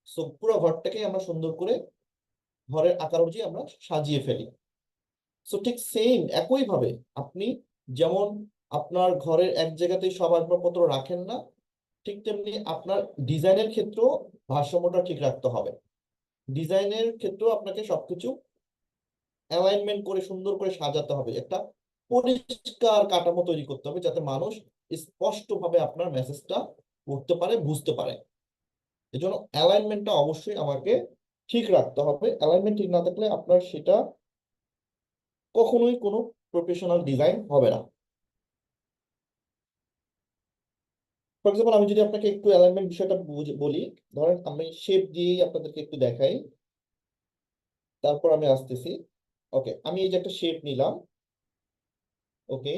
সো পুরো ঘরটাকে আমরা সুন্দর করে ঘরের আকার অনুযায়ী আমরা সাজিয়ে ফেলি। সো ঠিক সেম একই ভাবে আপনি যেমন আপনার ঘরের এক জায়গাতেই সব আসবাবপত্র রাখেন না, ঠিক তেমনি আপনার ডিজাইনের ক্ষেত্রেও ভারসাম্যটা ঠিক রাখতে হবে। ডিজাইনের ক্ষেত্রেও আপনাকে সবকিছু অ্যালাইনমেন্ট করে সুন্দর করে সাজাতে হবে, একটা পরিষ্কার কাঠামো তৈরি করতে হবে যাতে মানুষ স্পষ্টভাবে আপনার মেসেজটা পড়তে পারে, বুঝতে পারে। এজন্য অ্যালাইনমেন্টটা অবশ্যই আমাকে ঠিক রাখতে হবে। অ্যালাইনমেন্ট ঠিক না থাকলে আপনার সেটা কখনোই কোনো প্রফেশনাল ডিজাইন হবে না। ফর এক্সাম্পল, আমি যদি আপনাকে একটু অ্যালাইনমেন্ট বিষয়টা বলি, ধরেন আমি শেপ দিয়েই আপনাদেরকে একটু দেখাই, তারপর আমি আসতেছি। ওকে, আমি এই যে একটা শেপ নিলাম। ওকে,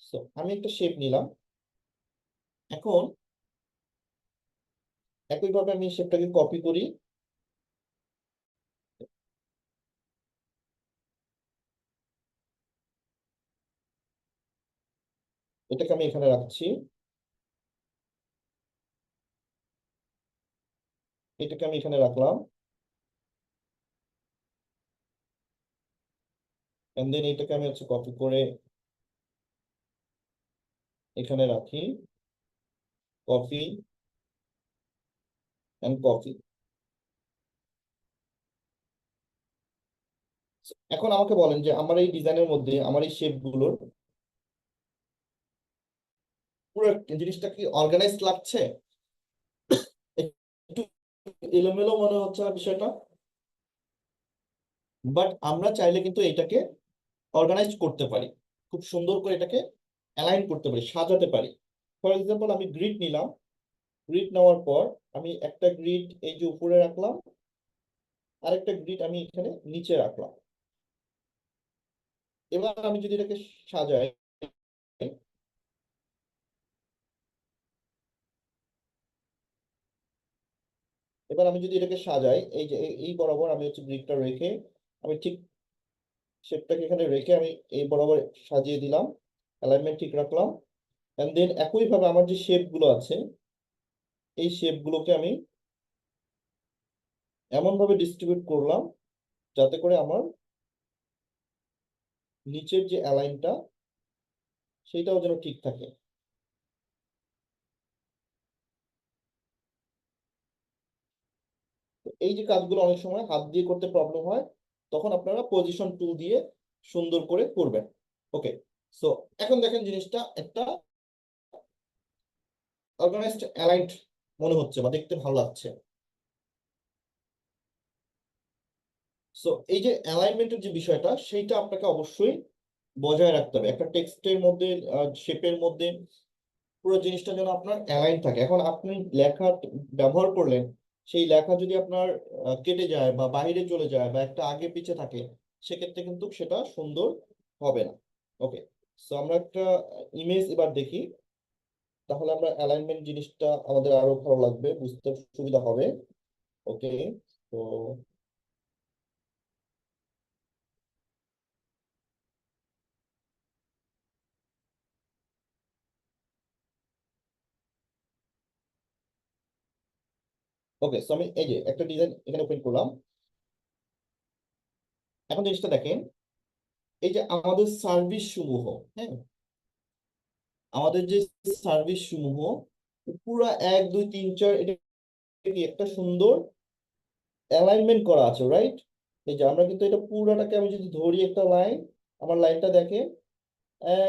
সো আমি একটা শেপ নিলাম। এখন একইভাবে আমি শেপটাকে কপি করি। এটাকে আমি এখানে রাখছি, এটাকে আমি এখানে রাখলাম, এন্ড দেন এটাকে আমি হচ্ছে কপি করে এখানে রাখি, কপি এন্ড কপি। এখন আমাকে বলেন যে আমার এই ডিজাইনের মধ্যে আমার এই শেপ গুলোর পুরো জিনিসটা কি অর্গানাইজ লাগছে? একটু এলোমেলো মনে হচ্ছে না বিষয়টা? বাট আমরা চাইলে কিন্তু এটাকে অর্গানাইজ করতে পারি, খুব সুন্দর করে এটাকে অ্যালাইন করতে পারি, সাজাতে পারি। ফর এক্সাম্পল, আমি গ্রিড নিলাম। গ্রিড নেওয়ার পর আমি একটা গ্রিড এই যে উপরে রাখলাম, আরেকটা গ্রিড আমি এখানে নিচে রাখলাম। এবার আমি যদি এটাকে সাজাই, এবার আমি যদি এটাকে সাজাই, এই যে এই বরাবর আমি হচ্ছে গ্রিডটা রেখে আমি ঠিক শেপটাকে এখানে রেখে আমি এই বরাবর সাজিয়ে দিলাম, অ্যালাইনমেন্ট ঠিক রাখলাম। এন্ড দেন একইভাবে আমার যে শেপ গুলো আছে, এই শেপ গুলোকে আমি এমন ভাবে ডিস্ট্রিবিউট করলাম যাতে করে আমার নিচের যে অ্যালাইনটা সেটাও যেন ঠিক থাকে। তো এই যে কাজগুলো অনেক সময় হাত দিয়ে করতে প্রবলেম হয়, তখন আপনারা পজিশন টুল দিয়ে সুন্দর করে করবেন। ওকে, সো এখন দেখেন জিনিসটা একটা অর্গানাইজড অ্যালাইন্ড মনে হচ্ছে বা দেখতে ভালো লাগছে। সো এই যে অ্যালাইনমেন্টের যে বিষয়টা, সেইটা আপনাকে অবশ্যই বজায় রাখতে হবে একটা টেক্সটের মধ্যে, শেপের মধ্যে। পুরো জিনিসটা যেন আপনার অ্যালাইন থাকে। এখন আপনি লেখা ব্যবহার করলেন, সেই লেখা যদি আপনার কেটে যায় বা বাইরে চলে যায় বা একটা আগে পিছে থাকে, সেক্ষেত্রে কিন্তু সেটা সুন্দর হবে না। ওকে, সো আমরা একটা ইমেজ এবার দেখি, তাহলে আমরা অ্যালাইনমেন্ট জিনিসটা আমাদের আরো ভালো লাগবে, বুঝতে সুবিধা হবে। ওকে, তো ওকে, সো আমি এই যে একটা ডিজাইন এখানে ওপেন করলাম। এখন জিনিসটা দেখেন, এই যে আমাদের সার্ভিস সমূহ, হ্যাঁ, আমাদের যে সার্ভিস সমূহ পুরো 1 2 3 4, এটা কি একটা সুন্দর অ্যালাইনমেন্ট করা আছে, রাইট? এই যে আমরা কিন্তু এটা পুরাটাকে আমি যদি ধরি একটা লাইন, আমার লাইনটা দেখে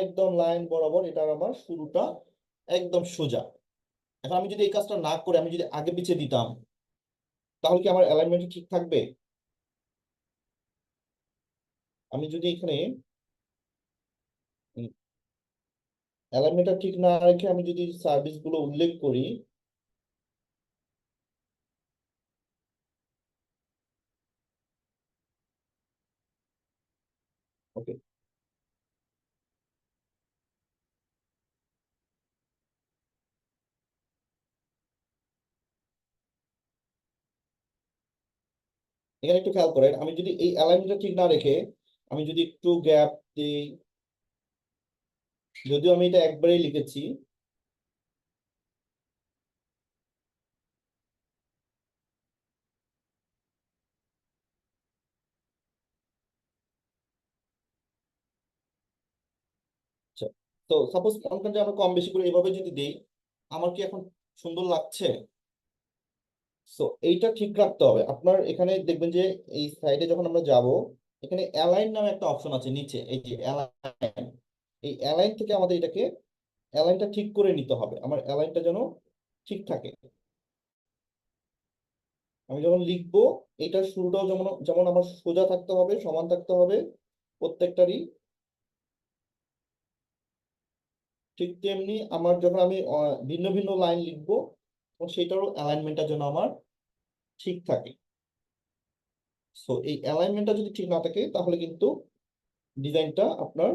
একদম লাইন বরাবর, এটা আমার শুরুটা একদম সোজা। এখন আমি যদি এই কাজটা না করে আমি যদি আগে পিছিয়ে দিতাম, তাহলে কি আমার অ্যালাইনমেন্ট ঠিক থাকবে? আমি যদি এখানে অ্যালাইনমেন্টটা ঠিক না রেখে আমি যদি সার্ভিস গুলো উল্লেখ করি, ওকে, এখানে একটু খেয়াল করেন, আমি যদি এই অ্যালাইনমেন্টটা ঠিক না রেখে আমি যদি একটু গ্যাপ দিই, যদিও আমি এটা একবারেই লিখেছি। তো সাপোজ মনে করেন যে আমরা কম বেশি করে এইভাবে যদি দেই, আমার কি এখন সুন্দর লাগছে? সো এইটা ঠিক রাখতে হবে আপনার। এখানে দেখবেন যে এই সাইডে যখন আমরা যাব, এখানে অ্যালাইন নামে একটা অপশন আছে নিচে, এই যে অ্যালাইন, এই অ্যালাইন থেকে আমাদের এটাকে অ্যালাইনটা ঠিক করে নিতে হবে, আমার অ্যালাইনটা যেন ঠিক থাকে। আমি যখন লিখবো, এটার শুরুটাও যেমন যেমন আমার সোজা থাকতে হবে, সমান থাকতে হবে প্রত্যেকটারই, ঠিক তেমনি আমার যখন আমি ভিন্ন ভিন্ন লাইন লিখবো, তখন সেটারও অ্যালাইনমেন্টটা যেন আমার ঠিক থাকে। সো এই অ্যালাইনমেন্টটা যদি ঠিক না থাকে, তাহলে কিন্তু ডিজাইনটা আপনার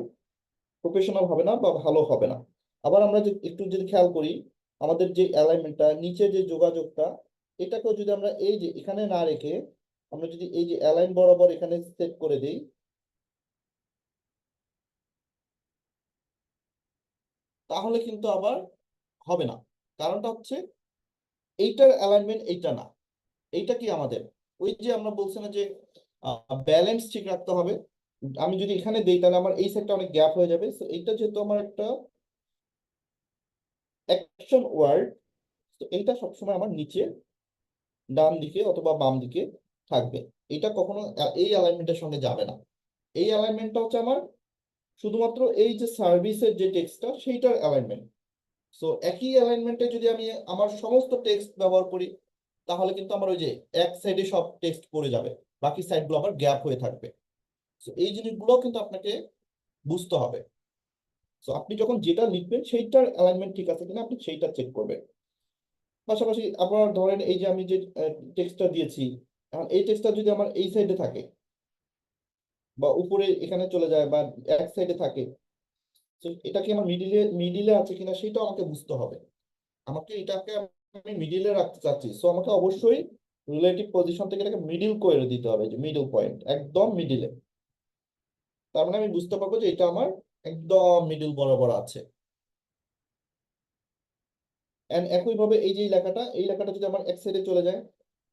প্রফেশনাল হবে না বা ভালো হবে না। আবার আমরা একটু যদি খেয়াল করি, আমাদের যে অ্যালাইনমেন্টটা নিচে যে যোগাযোগটা, এটাকেও যদি আমরা এই যে এখানে না রেখে আমরা যদি এই যে অ্যালাইন বরাবর এখানে সেট করে দিই, তাহলে কিন্তু আবার হবে না। কারণটা হচ্ছে এইটার অ্যালাইনমেন্ট এইটা না, এইটা কি আমাদের ওই যে আমরা বলছি না যে ব্যালেন্স ঠিক রাখতে হবে। আমি যদি এখানে দেই, তাহলে আমার এই সাইডটা অনেক গ্যাপ হয়ে যাবে। তো এইটা যেহেতু আমার একটা অ্যাকশন ওয়ার্ড, তো এইটা সবসময় আমার নিচে ডান দিকে অথবা বাম দিকে থাকবে। এটা কখনো এই অ্যালাইনমেন্টের সঙ্গে যাবে না। এই অ্যালাইনমেন্টটা হচ্ছে আমার শুধুমাত্র এই যে সার্ভিসের যে টেক্সটটা সেইটার অ্যালাইনমেন্ট। সো একই অ্যালাইনমেন্টে যদি আমি আমার সমস্ত টেক্সট ব্যবহার করি, তাহলে কিন্তু আমার ওই যে এক সাইডে সব টেক্সট পড়ে যাবে, বাকি সাইডগুলো আবার গ্যাপ হয়ে থাকবে। সো এই জিনিসগুলো কিন্তু আপনাকে বুঝতে হবে। সো আপনি যখন যেটা লিখবেন সেইটার অ্যালাইনমেন্ট ঠিক আছে কিনা আপনি সেইটা চেক করবেন। পাশাপাশি আপনার ধরেন এই যে আমি যে টেক্সটটা দিয়েছি, এখন এই টেক্সটটা যদি আমার এই সাইডে থাকে বা উপরে এখানে চলে যায় বা এক সাইডে থাকে, তো এটা কি আমার মিডিলে মিডিলে আছে কিনা সেটা আমাকে বুঝতে হবে। আমাকে এটাকে আমি মিডিলে রাখতে চাচ্ছি, সো আমাকে অবশ্যই রিলেটিভ পজিশন থেকে এটাকে মিডিল করে দিতে হবে, যে মিডল পয়েন্ট একদম মিডিলে। তার মানে আমি বুঝতে পারবো যে এটা আমার একদম মিডিল বরাবর আছে। এন্ড একইভাবে এই যে লেখাটা, এই লেখাটা যদি আমার এক সাইডে চলে যায়,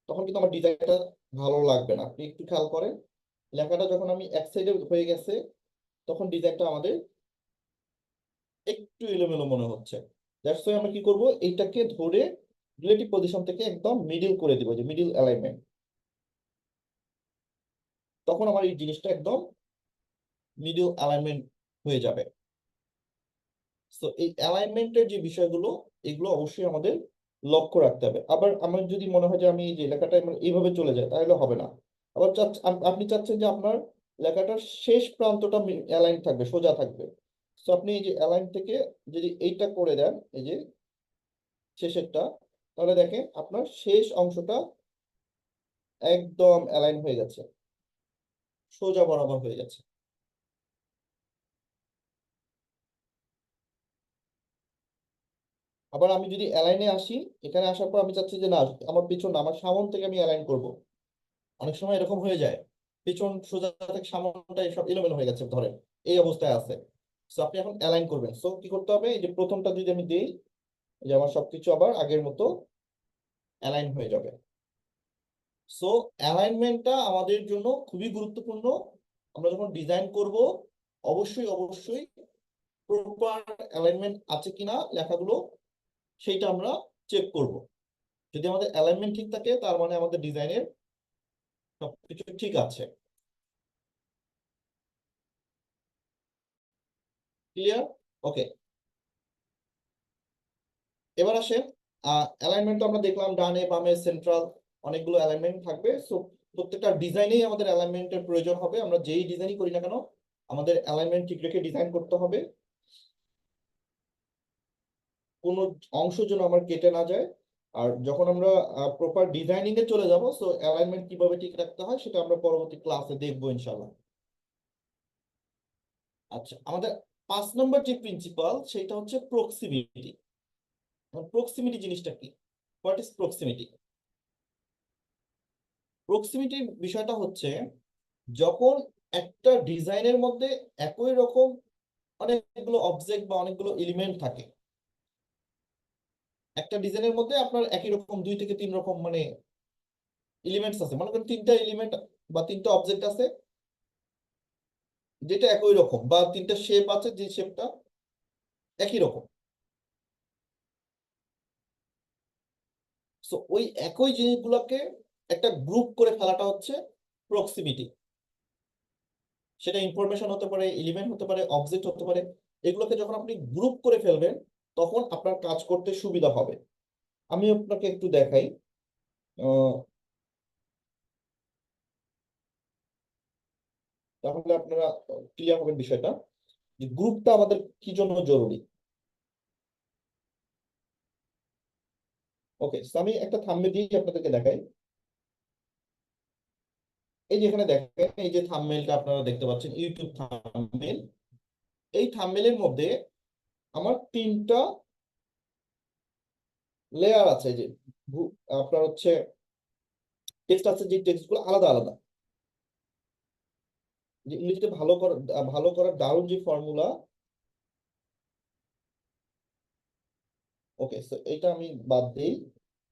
তখন কিন্তু আমার ডিজাইনটা ভালো লাগবে না। আপনি একটু খেয়াল করেন, লেখাটা যখন আমি এক সাইডে হয়ে গেছে, তখন ডিজাইনটা আমাদের একটু এলোমেলো মনে হচ্ছে। দ্যাটস ওয়াই আমরা কি করব, এইটাকে ধরে রিলেটিভ পজিশন থেকে একদম মিডিল করে দিব, যে মিডিল অ্যালাইনমেন্ট। তখন আমার এই জিনিসটা একদম মিডিল অ্যালাইনমেন্ট হয়ে যাবে। তো এই অ্যালাইনমেন্টের যে বিষয়গুলো, এগুলো অবশ্যই আমাদের লক্ষ্য রাখতে হবে। আবার আমার যদি মনে হয় যে আমি এই যে লেখাটা আমার এইভাবে চলে যায়, তাহলে হবে না। আবার আপনি চাচ্ছেন যে আপনার লেখাটার শেষ প্রান্তটা অ্যালাইন থাকবে, সোজা থাকবে। তো আপনি এই যে অ্যালাইন থেকে যদি এইটা করে দেন, এই যে শেষেরটা, তাহলে দেখেন আপনার শেষ অংশটা একদম অ্যালাইন হয়ে যাচ্ছে, সোজা বরাবর হয়ে যাচ্ছে। আবার আমি যদি অ্যালাইনে আসি, এখানে আসার পর আমি চাচ্ছি যে না, আমার পিছন না, আমার সামন থেকে আমি অ্যালাইন করব। অনেক সময় এরকম হয়ে যায়, পিছন সোজা থেকে সামনটা সব এলোমেলো হয়ে গেছে ধরেন, এই অবস্থায় আছে। সো আপনি এখন অ্যালাইন করবেন, সো কি করতে হবে, এই যে প্রথমটা যদি আমি দিই, এই যে আমার সবকিছু আবার আগের মতো অ্যালাইন হয়ে যাবে। সো অ্যালাইনমেন্টটা আমাদের জন্য খুবই গুরুত্বপূর্ণ। আমরা যখন ডিজাইন করব, অবশ্যই অবশ্যই প্রপার অ্যালাইনমেন্ট আছে কিনা লেখাগুলো, সেইটা আমরা চেক করব। যদি আমাদের অ্যালাইনমেন্ট ঠিক থাকে, তার মানে আমাদের ডিজাইনের সবকিছু ঠিক আছে। ক্লিয়ার? ওকে, এবার আসেন, অ্যালাইনমেন্ট আমরা দেখলাম ডানে বামে সেন্ট্রাল অনেকগুলো অ্যালাইনমেন্ট থাকবে। সো প্রত্যেকটা ডিজাইনেই আমাদের অ্যালাইনমেন্টের প্রয়োজন হবে। আমরা যেই ডিজাইনই করি না কেন, আমাদের অ্যালাইনমেন্ট ঠিক রেখে ডিজাইন করতে হবে। কোনো অংশ যেন আমার কেটে না যায়। আর যখন আমরা প্রপার ডিজাইনিং এ চলে যাব, সো অ্যালাইনমেন্ট কিভাবে ঠিক রাখতে হয় সেটা আমরা পরবর্তী ক্লাসে দেখবো ইনশাল্লাহ। আচ্ছা, আমাদের 5 নম্বর যে প্রিন্সিপাল, সেটা হচ্ছে প্রক্সিমিটি। প্রক্সিমিটি জিনিসটা কি? What is proximity? প্রক্সিমিটি বিষয়টা হচ্ছে, যখন একটা ডিজাইনের মধ্যে একই রকম অনেকগুলো অবজেক্ট বা অনেকগুলো এলিমেন্ট থাকে, একটা ডিজাইনের মধ্যে আপনার একই রকম 2 থেকে 3 রকম মানে এলিমেন্টস আছে, মনে করেন 3টা এলিমেন্ট বা 3টা অবজেক্ট আছে যেটা একই রকম, বা 3টা শেপ আছে যে শেপটা একই রকম। সো ওই একই জিনিসগুলোকে একটা গ্রুপ করে ফেলাটা হচ্ছে প্রক্সিমিটি। সেটা ইনফরমেশন হতে পারে, এলিমেন্ট হতে পারে, অবজেক্ট হতে পারে। এগুলোকে যখন আপনি গ্রুপ করে ফেলবেন তখন আপনার কাজ করতে সুবিধা হবে। আমি আপনাকে একটু দেখাই। আহ, তাহলে আপনারা ক্লিয়ার হবেন বিষয়টা, যে গ্রুপটা আমাদের কি জন্য জরুরি। ওকে, আমি একটা থাম্বনেল দিয়ে আপনাদেরকে দেখাই। এই যে এখানে দেখেন, এই যে থাম্বনেলটা আপনারা দেখতে পাচ্ছেন, ইউটিউব থাম্বনেল। এই থাম্বনেলের মধ্যে আমার তিনটা লেয়ার আছে। যে আপনার হচ্ছে টেক্সট আছে, যে টেক্সট গুলো আলাদা আলাদা। যে ইংরেজিতে ভালো করার দারুণ যে ফর্মুলা। ওকে, সো এটা আমি বাদ দিই।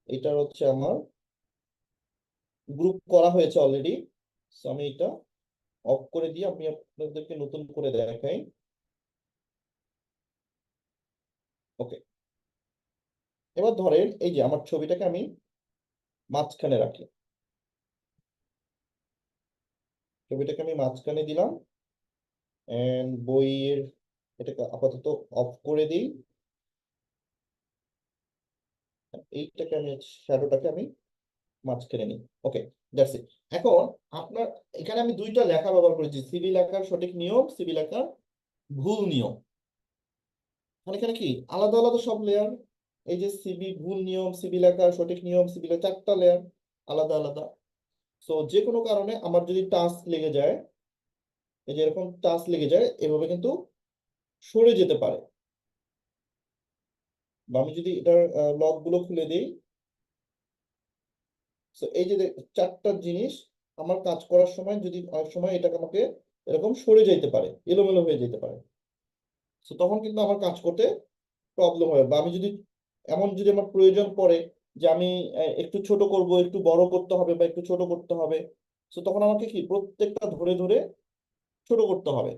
এটা হচ্ছে আমার গ্রুপ করা হয়েছে অলরেডি। সো আমি এটা অফ করে দিয়ে আমি আপনাদেরকে নতুন করে দেখাই। ওকে, এবার ধরেন এই যে আমার ছবিটাকে আমি মাঝখানে রাখি। ছবিটাকে আমি মাঝখানে দিলাম, এন্ড বইয়ের এটাকে আপাতত অফ করে দিই। এইটাকে আমি, শ্যাডোটাকে আমি মাঝখানে নিই। ওকে, দ্যাটস ইট। এখন আপনার এখানে আমি দুইটা লেখা ব্যবহার করেছি, সিভি লেখার সঠিক নিয়ম, সিভি লেখার ভুল নিয়ম। মানে এখানে কি আলাদা আলাদা সব লেয়ার। এই যে সিবি ভুল নিয়ম, সিবি লেখার সঠিক নিয়ম, সিবি লেখার চারটা লেয়ার আলাদা আলাদা। তো যে কোনো কারণে আমার যদি টাচ লেগে যায়, এই যে এরকম টাচ লেগে যায়, এভাবে কিন্তু সরে যেতে পারে। বা আমি যদি এটার লক গুলো খুলে দিই, তো এই যে চারটা জিনিস আমার কাজ করার সময় যদি অনেক সময় এটা আমাকে এরকম সরে যাইতে পারে, এলোমেলো হয়ে যেতে পারে। তো তখন কিন্তু আমার কাজ করতে প্রবলেম হয়। বা আমি যদি এমন যদি আমার প্রয়োজন পড়ে যে আমি একটু ছোট করব, একটু বড় করতে হবে, বা একটু ছোট করতে হবে, তো তখন আমাকে কি প্রত্যেকটা ধরে ধরে ছোট করতে হবে।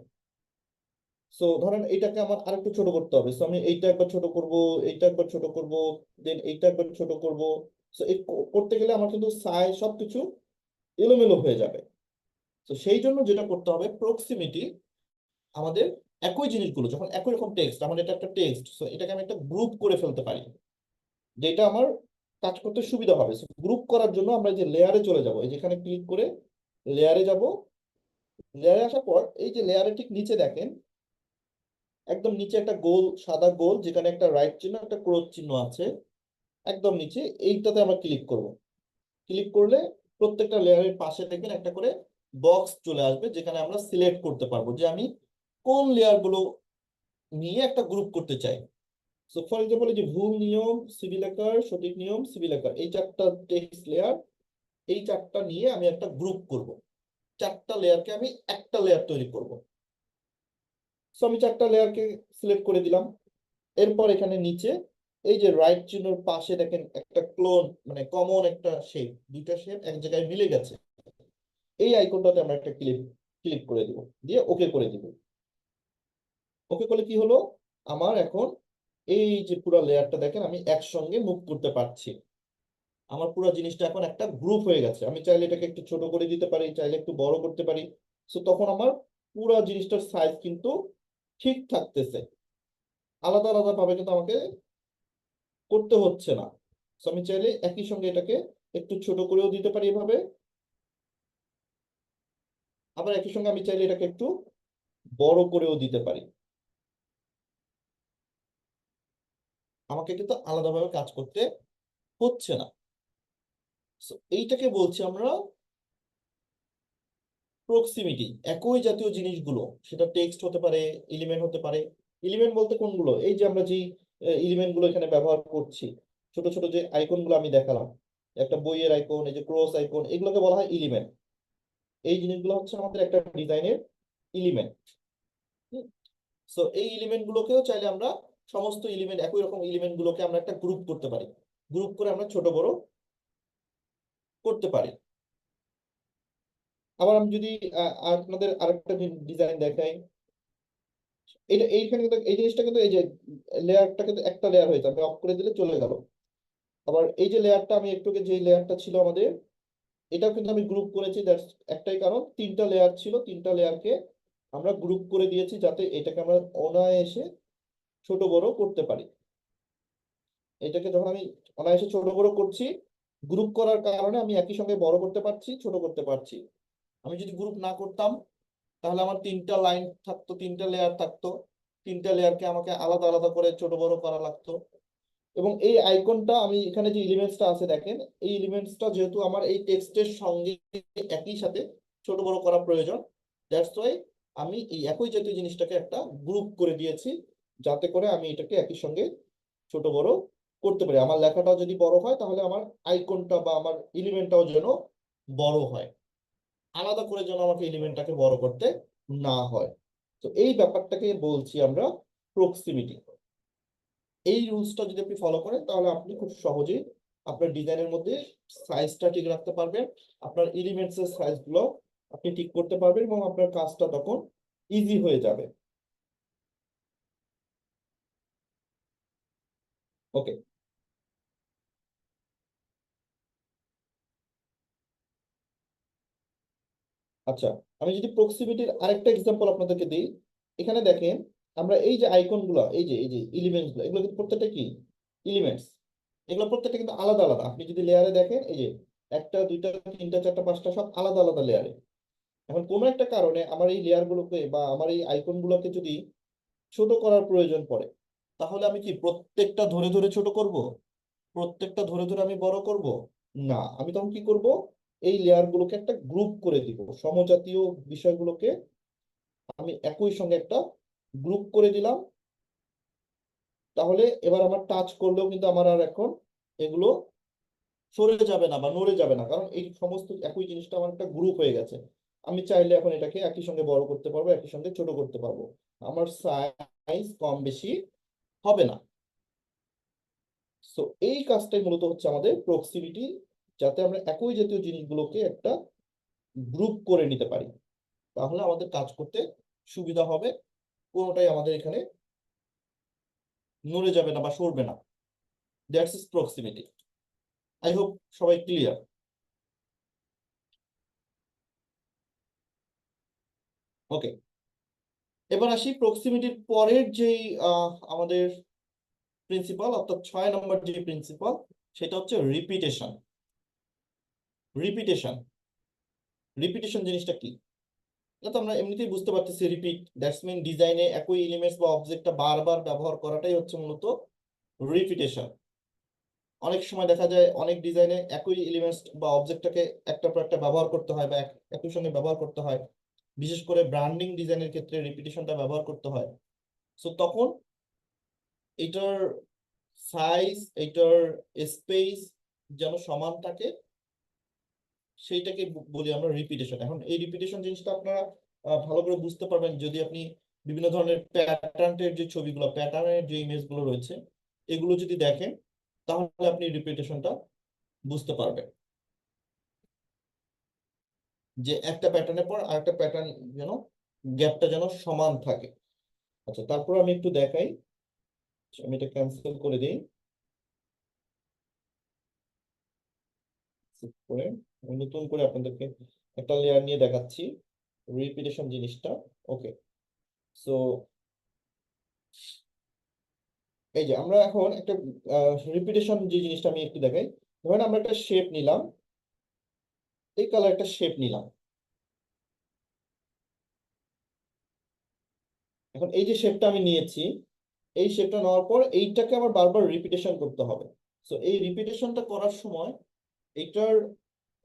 সো ধরেন এইটাকে আমার আরেকটু ছোট করতে হবে, সো আমি এইটা একবার ছোট করব, এইটা একবার ছোট করব, দেন এইটা একবার ছোট করব। সো এই করতে গেলে আমার কিন্তু সাইজ সবকিছু এলোমেলো হয়ে যাবে। তো সেই জন্য যেটা করতে হবে, প্রক্সিমিটি। আমাদের একই জিনিসগুলো যখন একই রকম টেক্সট, আমার এটা একটা টেক্সট, সো এটাকে আমি একটা গ্রুপ করে ফেলতে পারি, যেটা আমার কাজ করতে সুবিধা হবে। গ্রুপ করার জন্য আমরা যে লেয়ারে চলে যাব, এই যেখানে ক্লিক করে লেয়ারে যাব। লেয়ারে আসার পর এই যে লেয়ারের ঠিক নিচে দেখেন, একদম নিচে একটা গোল সাদা গোল, যেখানে একটা রাইট চিহ্ন, একটা ক্রস চিহ্ন আছে একদম নিচে। এইটাতে আমরা ক্লিক করব। ক্লিক করলে প্রত্যেকটা লেয়ারের পাশে দেখবেন একটা করে বক্স চলে আসবে, যেখানে আমরা সিলেক্ট করতে পারবো যে আমি কোন লেয়ার গুলো নিয়ে একটা গ্রুপ করতে চাই। সো ফর এক্সাম্পল, এই যে ভুল নিয়ম, সিভিল আকার, সঠিক নিয়ম, সিভিল আকার, এই চারটা টেক্সট লেয়ার, এই চারটা নিয়ে আমি একটা গ্রুপ করব। চারটা লেয়ারকে আমি একটা লেয়ার তৈরি করব। সো আমি চারটা লেয়ারকে সিলেক্ট করে দিলাম। এরপর এখানে নিচে এই যে রাইট চিহ্নের পাশে দেখেন একটা ক্লোন, মানে কমন একটা শেপ, দুইটা শেপ এক জায়গায় মিলে গেছে। এই আইকনটাতে আমরা একটা ক্লিক ক্লিক করে দিব, দিয়ে ওকে করে দিব। ওকে করলে কি হলো, আমার এখন এই যে পুরো লেয়ারটা দেখেন আমি একসঙ্গে মুভ করতে পারছি। আমার পুরো জিনিসটা এখন একটা গ্রুপ হয়ে গেছে। আমি চাইলে এটাকে একটু ছোট করে দিতে পারি, চাইলে একটু বড় করতে পারি। সো তখন আমার পুরো জিনিসটার সাইজ কিন্তু ঠিক থাকতেছে, আলাদা আলাদা ভাবে কিন্তু আমাকে করতে হচ্ছে না। সো আমি চাইলে একই সঙ্গে এটাকে একটু ছোট করেও দিতে পারি এভাবে, আবার একই সঙ্গে আমি চাইলে এটাকে একটু বড় করেও দিতে পারি। আমাকে কিন্তু আলাদাভাবে কাজ করতে হচ্ছে না। সো এইটাকে বলছি আমরা প্রক্সিমিটি। একই জাতীয় জিনিসগুলো, সেটা টেক্সট হতে পারে, এলিমেন্ট হতে পারে। এলিমেন্ট বলতে কোনগুলো, এই যে আমরা যে এলিমেন্ট গুলো এখানে ব্যবহার করছি, ছোট ছোট যে আইকন গুলো আমি দেখালাম, একটা বইয়ের আইকন, এই যে ক্রস আইকন, এগুলোকে বলা হয় এলিমেন্ট। এই জিনিসগুলো হচ্ছে আমাদের একটা ডিজাইনের এলিমেন্ট। সো এই এলিমেন্ট গুলোকেও চাইলে আমরা, সমস্ত এলিমেন্ট একই রকম এলিমেন্ট গুলোকে আমরা একটা গ্রুপ করতে পারি। গ্রুপ করে আমরা ছোট বড় করতে পারি। আবার আমি যদি আপনাদের আরেকটা ডিজাইন দেখাই, এটা এইখানে কিন্তু এই জিনিসটা কিন্তু এই যে লেয়ারটা কিন্তু একটা লেয়ার হয়েছে, আমি অফ করে দিলে চলে গেল। আবার এই যে লেয়ারটা আমি একটু আগে যে লেয়ারটা ছিল আমাদের, এটাও কিন্তু আমি গ্রুপ করেছি। দ্যাটস একটাই কারণ, তিনটা লেয়ার ছিল, তিনটা লেয়ারকে আমরা গ্রুপ করে দিয়েছি যাতে এটাকে আমরা অনায়াসে ছোট বড় করতে পারি। এটাকে যখন আমি অনায়াসে ছোট বড় করছি, গ্রুপ করার কারণে আমি একই সঙ্গে বড় করতে পারছি, ছোট করতে পারছি। আমি যদি গ্রুপ না করতাম তাহলে আমার তিনটা লাইন থাকতো, তিনটা লেয়ার থাকতো, তিনটা লেয়ারকে আমাকে আলাদা আলাদা করে ছোট বড় করা লাগতো। এবং এই আইকনটা আমি এখানে যে এলিমেন্টসটা আছে দেখেন, এই এলিমেন্টসটা যেহেতু আমার এই টেক্সটের সঙ্গে একই সাথে ছোট বড় করা প্রয়োজন, দ্যাটস ওয়াই আমি এই একই জাতীয় জিনিসটাকে একটা গ্রুপ করে দিয়েছি, যাতে করে আমি এটাকে একই সঙ্গে ছোট বড় করতে পারি। আমার লেখাটাও যদি বড় হয় তাহলে আমার আইকনটা বা আমার এলিমেন্টটাও যেন বড় হয়, আলাদা করে যেন আমাকে এলিমেন্টটাকে বড় করতে না হয়। তো এই ব্যাপারটাকে বলছি আমরা প্রক্সিমিটি। এই রুলসটা যদি আপনি ফলো করেন তাহলে আপনি খুব সহজেই আপনার ডিজাইনের মধ্যে সাইজটা ঠিক রাখতে পারবেন, আপনার এলিমেন্টস এর সাইজ গুলো আপনি ঠিক করতে পারবেন, এবং আপনার কাজটা তখন ইজি হয়ে যাবে। ওকে। আচ্ছা, আমি যদি প্রক্সিমিটির আরেকটা এক্সাম্পল আপনাদেরকে দিই, এখানে দেখেন আমরা এই যে আইকন গুলো, এই যে এলিমেন্টস গুলো, এগুলো কিন্তু প্রত্যেকটা কি এলিমেন্টস, এগুলো প্রত্যেকটা কিন্তু আলাদা আলাদা। আপনি যদি লেয়ারে দেখেন, এই যে একটা দুইটা তিনটা চারটা পাঁচটা সব আলাদা আলাদা লেয়ারে। এখন কোনো একটা কারণে আমার এই লেয়ার গুলোকে বা আমার এই আইকন গুলোকে যদি ছোট করার প্রয়োজন পড়ে, তাহলে আমি কি প্রত্যেকটা ধরে ধরে ছোট করব? প্রত্যেকটা ধরে ধরে আমি বড় করব? না, আমি তখন কি করব, এই লেয়ার গুলোকে একটা গ্রুপ করে দিব, সমজাতীয় বিষয়গুলোকে আমি একই সঙ্গে একটা গ্রুপ করে দিলাম। তাহলে এবার আমার টাচ করলেও কিন্তু আমার আর এখন এগুলো সরে যাবে না বা নড়ে যাবে না, কারণ এই সমস্ত একই জিনিসটা আমার একটা গ্রুপ হয়ে গেছে। আমি চাইলে এখন এটাকে একই সঙ্গে বড় করতে পারবো, একই সঙ্গে ছোট করতে পারবো, আমার সাইজ কম বেশি হবে না। সো এই কাজটাই মূলত হচ্ছে আমাদের প্রক্সিমিটি, যাতে আমরা একই জাতীয় জিনিসগুলোকে একটা গ্রুপ করে নিতে পারি, তাহলে আমাদের কাজ করতে সুবিধা হবে, কোনোটাই আমাদের এখানে নড়ে যাবে না বা সরবে না। That's is proximity. I hope সবাই ক্লিয়ার। ওকে, এবার আসি প্রক্সিমিটির পরের যেই আমাদের প্রিন্সিপাল, অর্থাৎ 6 নম্বর যে প্রিন্সিপাল, সেটা হচ্ছে রিপিটেশন। রিপিটেশন রিপিটেশন জিনিসটা কি? এটা তো আমরা এমনিতেই বুঝতে পারতেছি, রিপিট দ্যাটস মিন ডিজাইনে একই এলিমেন্টস বা অবজেক্টটা বারবার ব্যবহার করাটাই হচ্ছে মূলত রিপিটেশন। অনেক সময় দেখা যায় অনেক ডিজাইনে একই এলিমেন্টস বা অবজেক্টটাকে একটার পর একটা ব্যবহার করতে হয় বা একই সঙ্গে ব্যবহার করতে হয়। বিশেষ করে ব্র্যান্ডিং ডিজাইনের ক্ষেত্রে রিপিটেশনটা ব্যবহার করতে হয়। সো তখন এটার সাইজ, এটার স্পেস যেন সমান থাকে, সেইটাকে বলি আমরা রিপিটেশন। এখন এই রিপিটেশন জিনিসটা আপনারা ভালো করে বুঝতে পারবেন যদি আপনি বিভিন্ন ধরনের প্যাটার্নের যে ছবিগুলো, প্যাটার্নের যে ইমেজগুলো রয়েছে, এগুলো যদি দেখেন, তাহলে আপনি রিপিটেশনটা বুঝতে পারবেন, যে একটা প্যাটার্নের পর আরেকটা প্যাটার্ন যেন গ্যাপটা যেন সমান থাকে। আচ্ছা, তারপর আমি একটু দেখাই, আমি এটা ক্যান্সেল করে দিই করে, আমি নতুন করে আপনাদেরকে একটা লেয়ার নিয়ে দেখাচ্ছি রিপিটেশন জিনিসটা। ওকে, সো এই যে আমরা এখন একটা রিপিটেশন যে জিনিসটা আমি একটু দেখাই। ধরেন আমরা একটা শেপ নিলাম, এই কালার একটা শেপ নিলাম। এখন এই যে শেপটা আমি নিয়েছি, এই শেপটা নেওয়ার পর এইটাকে আমার বারবার রিপিটেশন করতে হবে। সো এই রিপিটেশনটা করার সময় এটার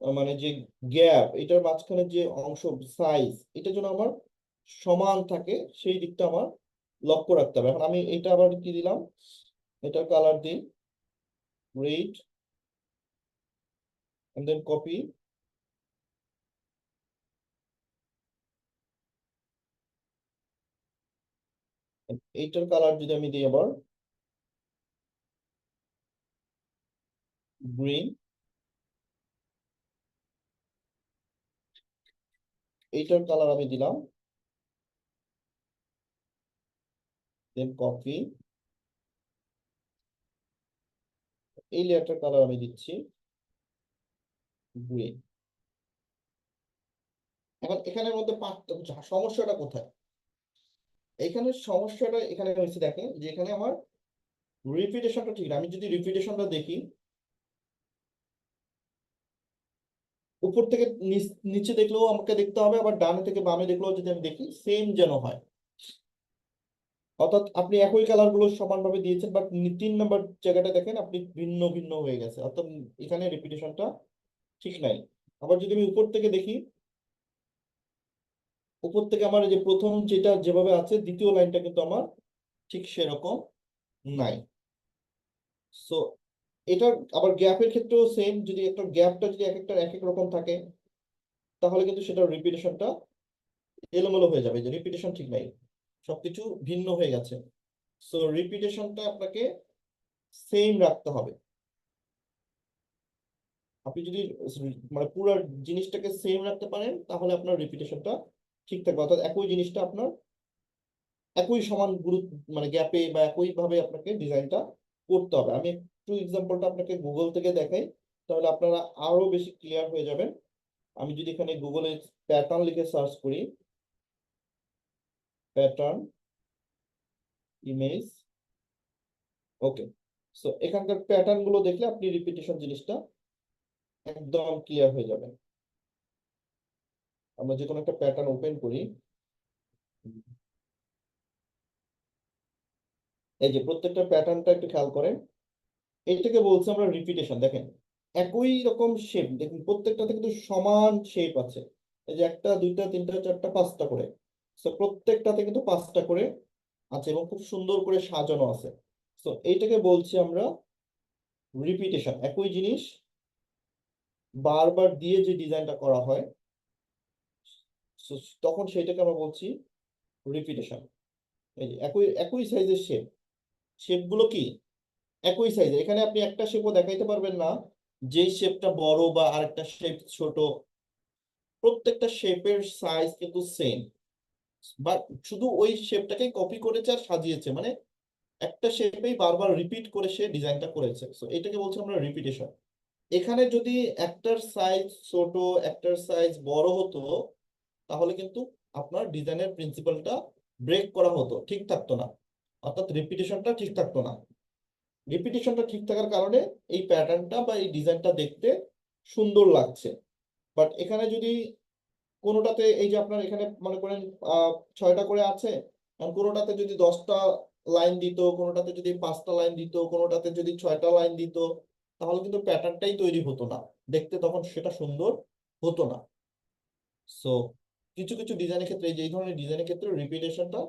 মানে যে গ্যাপ, এটার মাঝখানে যে অংশ, সাইজ, এটা যেন আমার সমান থাকে, সেই দিকটা আমার লক্ষ্য রাখতে হবে। এখন আমি এটা আবার কি দিলাম, এটার কালার দিই রেড, এন্ড দেন কপি। এইটার কালার যদি আমি দিই আবার গ্রিন, এইটার কালার আমি দিলাম দেন কফি, এই লেয়ারটার কালার আমি দিচ্ছি গ্রিন। এখন এখানের মধ্যে সমস্যাটা কোথায়? এখানে সমস্যাটা এখানে হয়েছে, দেখেন যে এখানে আমার রিপিটেশনটা ঠিক না। আমি যদি রিপিটেশনটা দেখি, উপর থেকে নিচে দেখলেও আমাকে দেখতে হবে, আবার ডানে থেকে বামে দেখলেও যদি আমি দেখি সেম যেন হয়। অর্থাৎ আপনি একই কালার গুলো সমানভাবে দিয়েছেন, বাট 3 নম্বর জায়গাটা দেখেন আপনি ভিন্ন ভিন্ন হয়ে গেছে, অর্থাৎ এখানে রিপিটেশনটা ঠিক নাই। আবার যদি আমি উপর থেকে দেখি, উপর থেকে আমার এই যে প্রথম যেটা যেভাবে আছে, দ্বিতীয় লাইনটা কিন্তু আমার ঠিক সেরকম নাই। সো এটার আবার গ্যাপের ক্ষেত্রেও সেম, যদি একটা গ্যাপটা যদি এক একটা এক এক রকম থাকে, তাহলে কিন্তু সেটার রিপিটেশনটা এলোমেলো হয়ে যাবে, যে রিপিটেশন ঠিক নাই, সবকিছু ভিন্ন হয়ে গেছে। সো রিপিটেশনটা আপনাকে সেম রাখতে হবে। আপনি যদি মানে পুরো জিনিসটাকে সেম রাখতে পারেন, তাহলে আপনার রিপিটেশনটা ঠিক থাকবে, অর্থাৎ একই জিনিসটা আপনার একই সমান গুরুত্ব মানে গ্যাপে বা একই ভাবে আপনাকে ডিজাইনটা করতে হবে। আমি একটু এক্সাম্পলটা আপনাকে গুগল থেকে দেখাই, তাহলে আপনারা আরো বেশি ক্লিয়ার হয়ে যাবেন। আমি যদি এখানে গুগলে প্যাটার্ন লিখে সার্চ করি, প্যাটার্ন ইমেজ, ওকে। সো এখানকার প্যাটার্ন গুলো দেখলে আপনি রিপিটেশন জিনিসটা একদম ক্লিয়ার হয়ে যাবেন। আমরা যে কোনো একটা প্যাটার্ন ওপেন করি, এই যে প্রত্যেকটা প্যাটার্নটা একটু খেয়াল করেন, এইটাকে বলছি আমরা রিপিটেশন। দেখেন একই রকম শেপ, দেখুন প্রত্যেকটাতে কিন্তু সমান শেপ আছে, এই যে একটা দুইটা তিনটা চারটা পাঁচটা করে, তো প্রত্যেকটাতে কিন্তু পাঁচটা করে আছে এবং খুব সুন্দর করে সাজানো আছে। তো এইটাকে বলছি আমরা রিপিটেশন। একই জিনিস বারবার দিয়ে যে ডিজাইনটা করা হয়, so তখন সেইটাকে আমরা বলছি রিপিটেশন। এই যে একই একই সাইজের শেপ, শেপগুলো কি একই সাইজের, এখানে আপনি একটা শেপও দেখাইতে পারবেন না যেই শেপটা বড় বা আরেকটা শেপ ছোট, প্রত্যেকটা শেপের সাইজ কিন্তু সেম, বা শুধু ওই শেপটাকে কপি করেছে আর সাজিয়েছে, মানে একটা শেপেই বারবার রিপিট করে সে ডিজাইনটা করেছে। সো এটাকে বলছি আমরা রিপিটেশন। এখানে যদি একটার সাইজ ছোট একটার সাইজ বড় হতো, তাহলে কিন্তু আপনার ডিজাইনের প্রিন্সিপালটা ব্রেক করা হতো, ঠিক থাকতো না, অর্থাৎ রিপিটেশনটা ঠিক থাকতো না। রিপিটেশনটা ঠিক থাকার কারণে এই প্যাটার্নটা বা এই ডিজাইনটা দেখতে সুন্দর লাগছে। বাট এখানে যদি কোনোটাতে, এই যে আপনার এখানে মনে করেন 6টা করে আছে, আর কোনোটাতে যদি 10টা লাইন দিত, কোনোটাতে যদি 5টা লাইন দিত, কোনোটাতে যদি 6টা লাইন দিত, তাহলে কিন্তু প্যাটার্নটাই তৈরি হতো না, দেখতে তখন সেটা সুন্দর হতো না। সো কিছু কিছু ডিজাইনের ক্ষেত্রে, এই যে এই ধরনের ডিজাইনের ক্ষেত্রে রিপিটেশনটা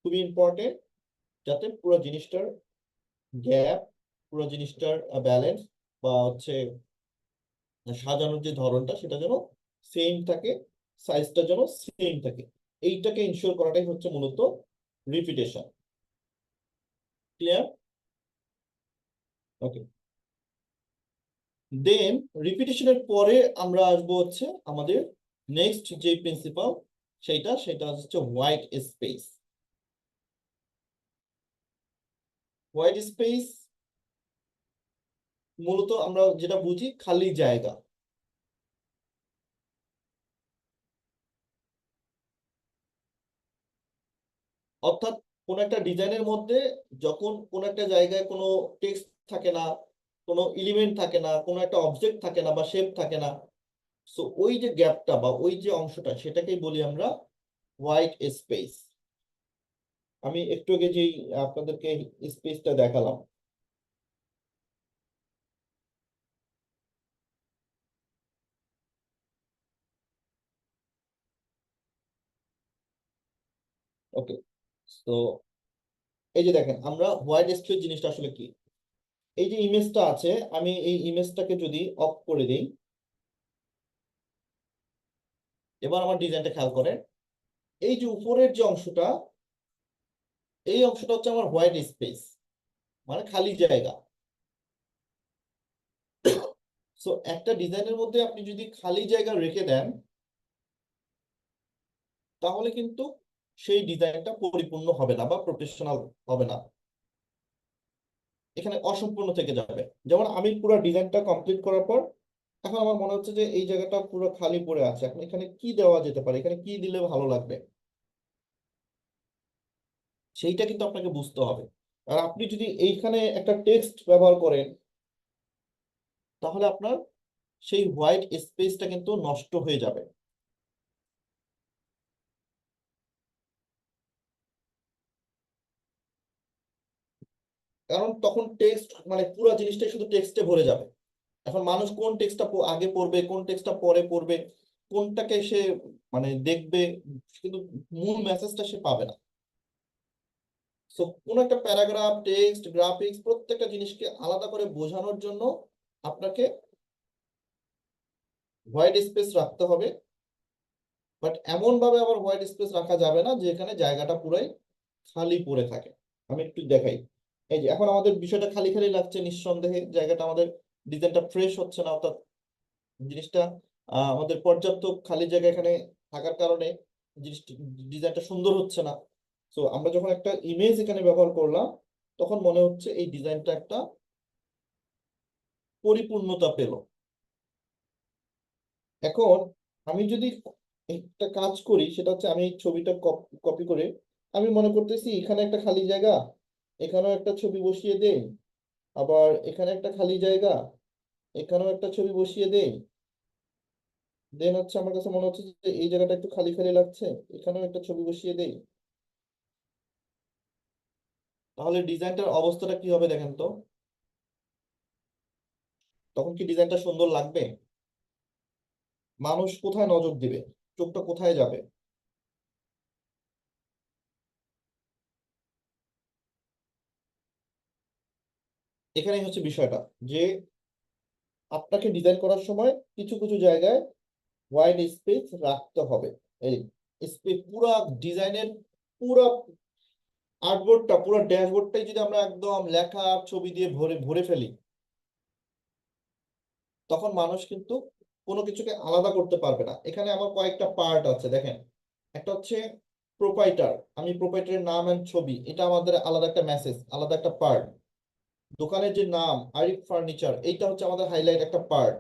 খুবই ইম্পর্টেন্ট, যাতে পুরো জিনিসটার গ্যাপ, পুরো জিনিসটার ব্যালেন্স বা হচ্ছে সাজানোর যে ধরনটা সেটা যেন সেম থাকে, সাইজটা যেন সেম থাকে, এইটাকে ইনশিওর করাটাই হচ্ছে মূলত রিপিটেশন। ক্লিয়ার? ওকে। দেন রিপিটেশনের পরে আমরা আসবো হচ্ছে আমাদের নেক্সট যে প্রিন্সিপাল, সেটা হচ্ছে হোয়াইট স্পেস। হোয়াইট স্পেস মূলত আমরা যেটা বুঝি খালি জায়গা, অর্থাৎ কোন একটা ডিজাইনের মধ্যে যখন কোন একটা জায়গায় কোনো টেক্সট থাকে না, কোনো এলিমেন্ট থাকে না, কোনো একটা অবজেক্ট থাকে না বা শেপ থাকে না, সো ওই যে গ্যাপটা বা ওই যে অংশটা, সেটাকেই বলি আমরা হোয়াইট স্পেস। আমি একটু আগে যেই আপনাদেরকে স্পেসটা দেখালাম, ওকে। তো এই যে দেখেন আমরা হোয়াইট স্পেস জিনিসটা আসলে কি, এই যে ইমেজটা আছে, আমি এই ইমেজটাকে যদি অফ করে দিই, এবার আমার ডিজাইনটা খেয়াল করেন, এই যে উপরের যে অংশটা, এই অংশটা হচ্ছে আমার হোয়াইট স্পেস, মানে খালি জায়গা। সো একটা ডিজাইনের মধ্যে আপনি যদি খালি জায়গা রেখে দেন, তাহলে কিন্তু সেই ডিজাইনটা পরিপূর্ণ হবে না বা প্রফেশনাল হবে না, এখানে অসম্পূর্ণ থেকে যাবে। যেমন আমি পুরো ডিজাইনটা কমপ্লিট করার পর এখন আমার মনে হচ্ছে যে এই জায়গাটা পুরো খালি পড়ে আছে, এখন এখানে কি দেওয়া যেতে পারে, এখানে কি দিলে ভালো লাগবে, সেইটা কিন্তু আপনাকে বুঝতে হবে। আর আপনি যদি এইখানে একটা টেক্সট ব্যবহার করেন, তাহলে আপনার সেই হোয়াইট স্পেসটা কিন্তু নষ্ট হয়ে যাবে। কারণ তখন টেক্সট মানে পুরো জিনিসটাই শুধু টেক্সটে ভরে যাবে। এখন মানুষ কোন টেক্সটটা আগে পড়বে, কোন টেক্সটটা পরে পড়বে, কোনটাকে সে মানে দেখবে, কিন্তু মূল মেসেজটা সে পাবে না। সো কোন একটা প্যারাগ্রাফ, টেক্সট, গ্রাফিক্স প্রত্যেকটা জিনিসকে আলাদা করে বোঝানোর জন্য আপনাকে হোয়াইট স্পেস রাখতে হবে। বাট এমন ভাবে আবার হোয়াইট স্পেস রাখা যাবে না যে এখানে জায়গাটা পুরাই খালি পড়ে থাকে। আমি একটু দেখাই। এই যে এখন আমাদের বিষয়টা খালি খালি লাগছে, নিঃসন্দেহে জায়গাটা আমাদের ডিজাইনটা ফ্রেশ হচ্ছে না, অর্থাৎ জিনিসটা আমাদের পর্যাপ্ত খালি জায়গা এখানে থাকার কারণে জিনিসটা ডিজাইনটা সুন্দর হচ্ছে না। তো আমরা যখন একটা ইমেজ এখানে ব্যবহার করলাম, তখন মনে হচ্ছে এই ডিজাইনটা একটা পরিপূর্ণতা পেল। এখন আমি যদি একটা কাজ করি, সেটা হচ্ছে আমি এই ছবিটা কপি করে আমি মনে করতেছি এখানে একটা খালি জায়গা, এখানেও একটা ছবি বসিয়ে দেই, আবার এখানে একটা খালি জায়গা, এখানেও একটা ছবি বসিয়ে দেই। দেন হচ্ছে আমার কাছে মনে হচ্ছে যে এই জায়গাটা একটু খালি খালি লাগছে, এখানেও একটা ছবি বসিয়ে দেই। তাহলে ডিজাইনটার অবস্থাটা কি হবে দেখেন তো। তখন কি ডিজাইনটা সুন্দর লাগবে? মানুষ কোথায় নজর দিবে, চোখটা কোথায় যাবে? এখানেই হচ্ছে বিষয়টা, যে আপনাকে ডিজাইন করার সময় কিছু কিছু জায়গায় হোয়াইট স্পেস রাখতে হবে। এই স্পেস পুরা ডিজাইনের পুরা আর্টবোর্ডটা, পুরো ড্যাশবোর্ডটাই যদি আমরা একদম লেখা আর ছবি দিয়ে ভরে ভরে ফেলি, তখন মানুষ কিন্তু কোনো কিছুকে আলাদা করতে পারবে না। এখানে আমার কয়েকটা পার্ট আছে দেখেন। একটা হচ্ছে প্রোপাইটার, আমি প্রোপাইটারের নাম এন্ড ছবি, এটা আমাদের আলাদা একটা মেসেজ, আলাদা একটা পার্ট। দোকানের যে নাম আরিফ ফার্নিচার, এইটা হচ্ছে আমাদের হাইলাইট একটা পার্ট।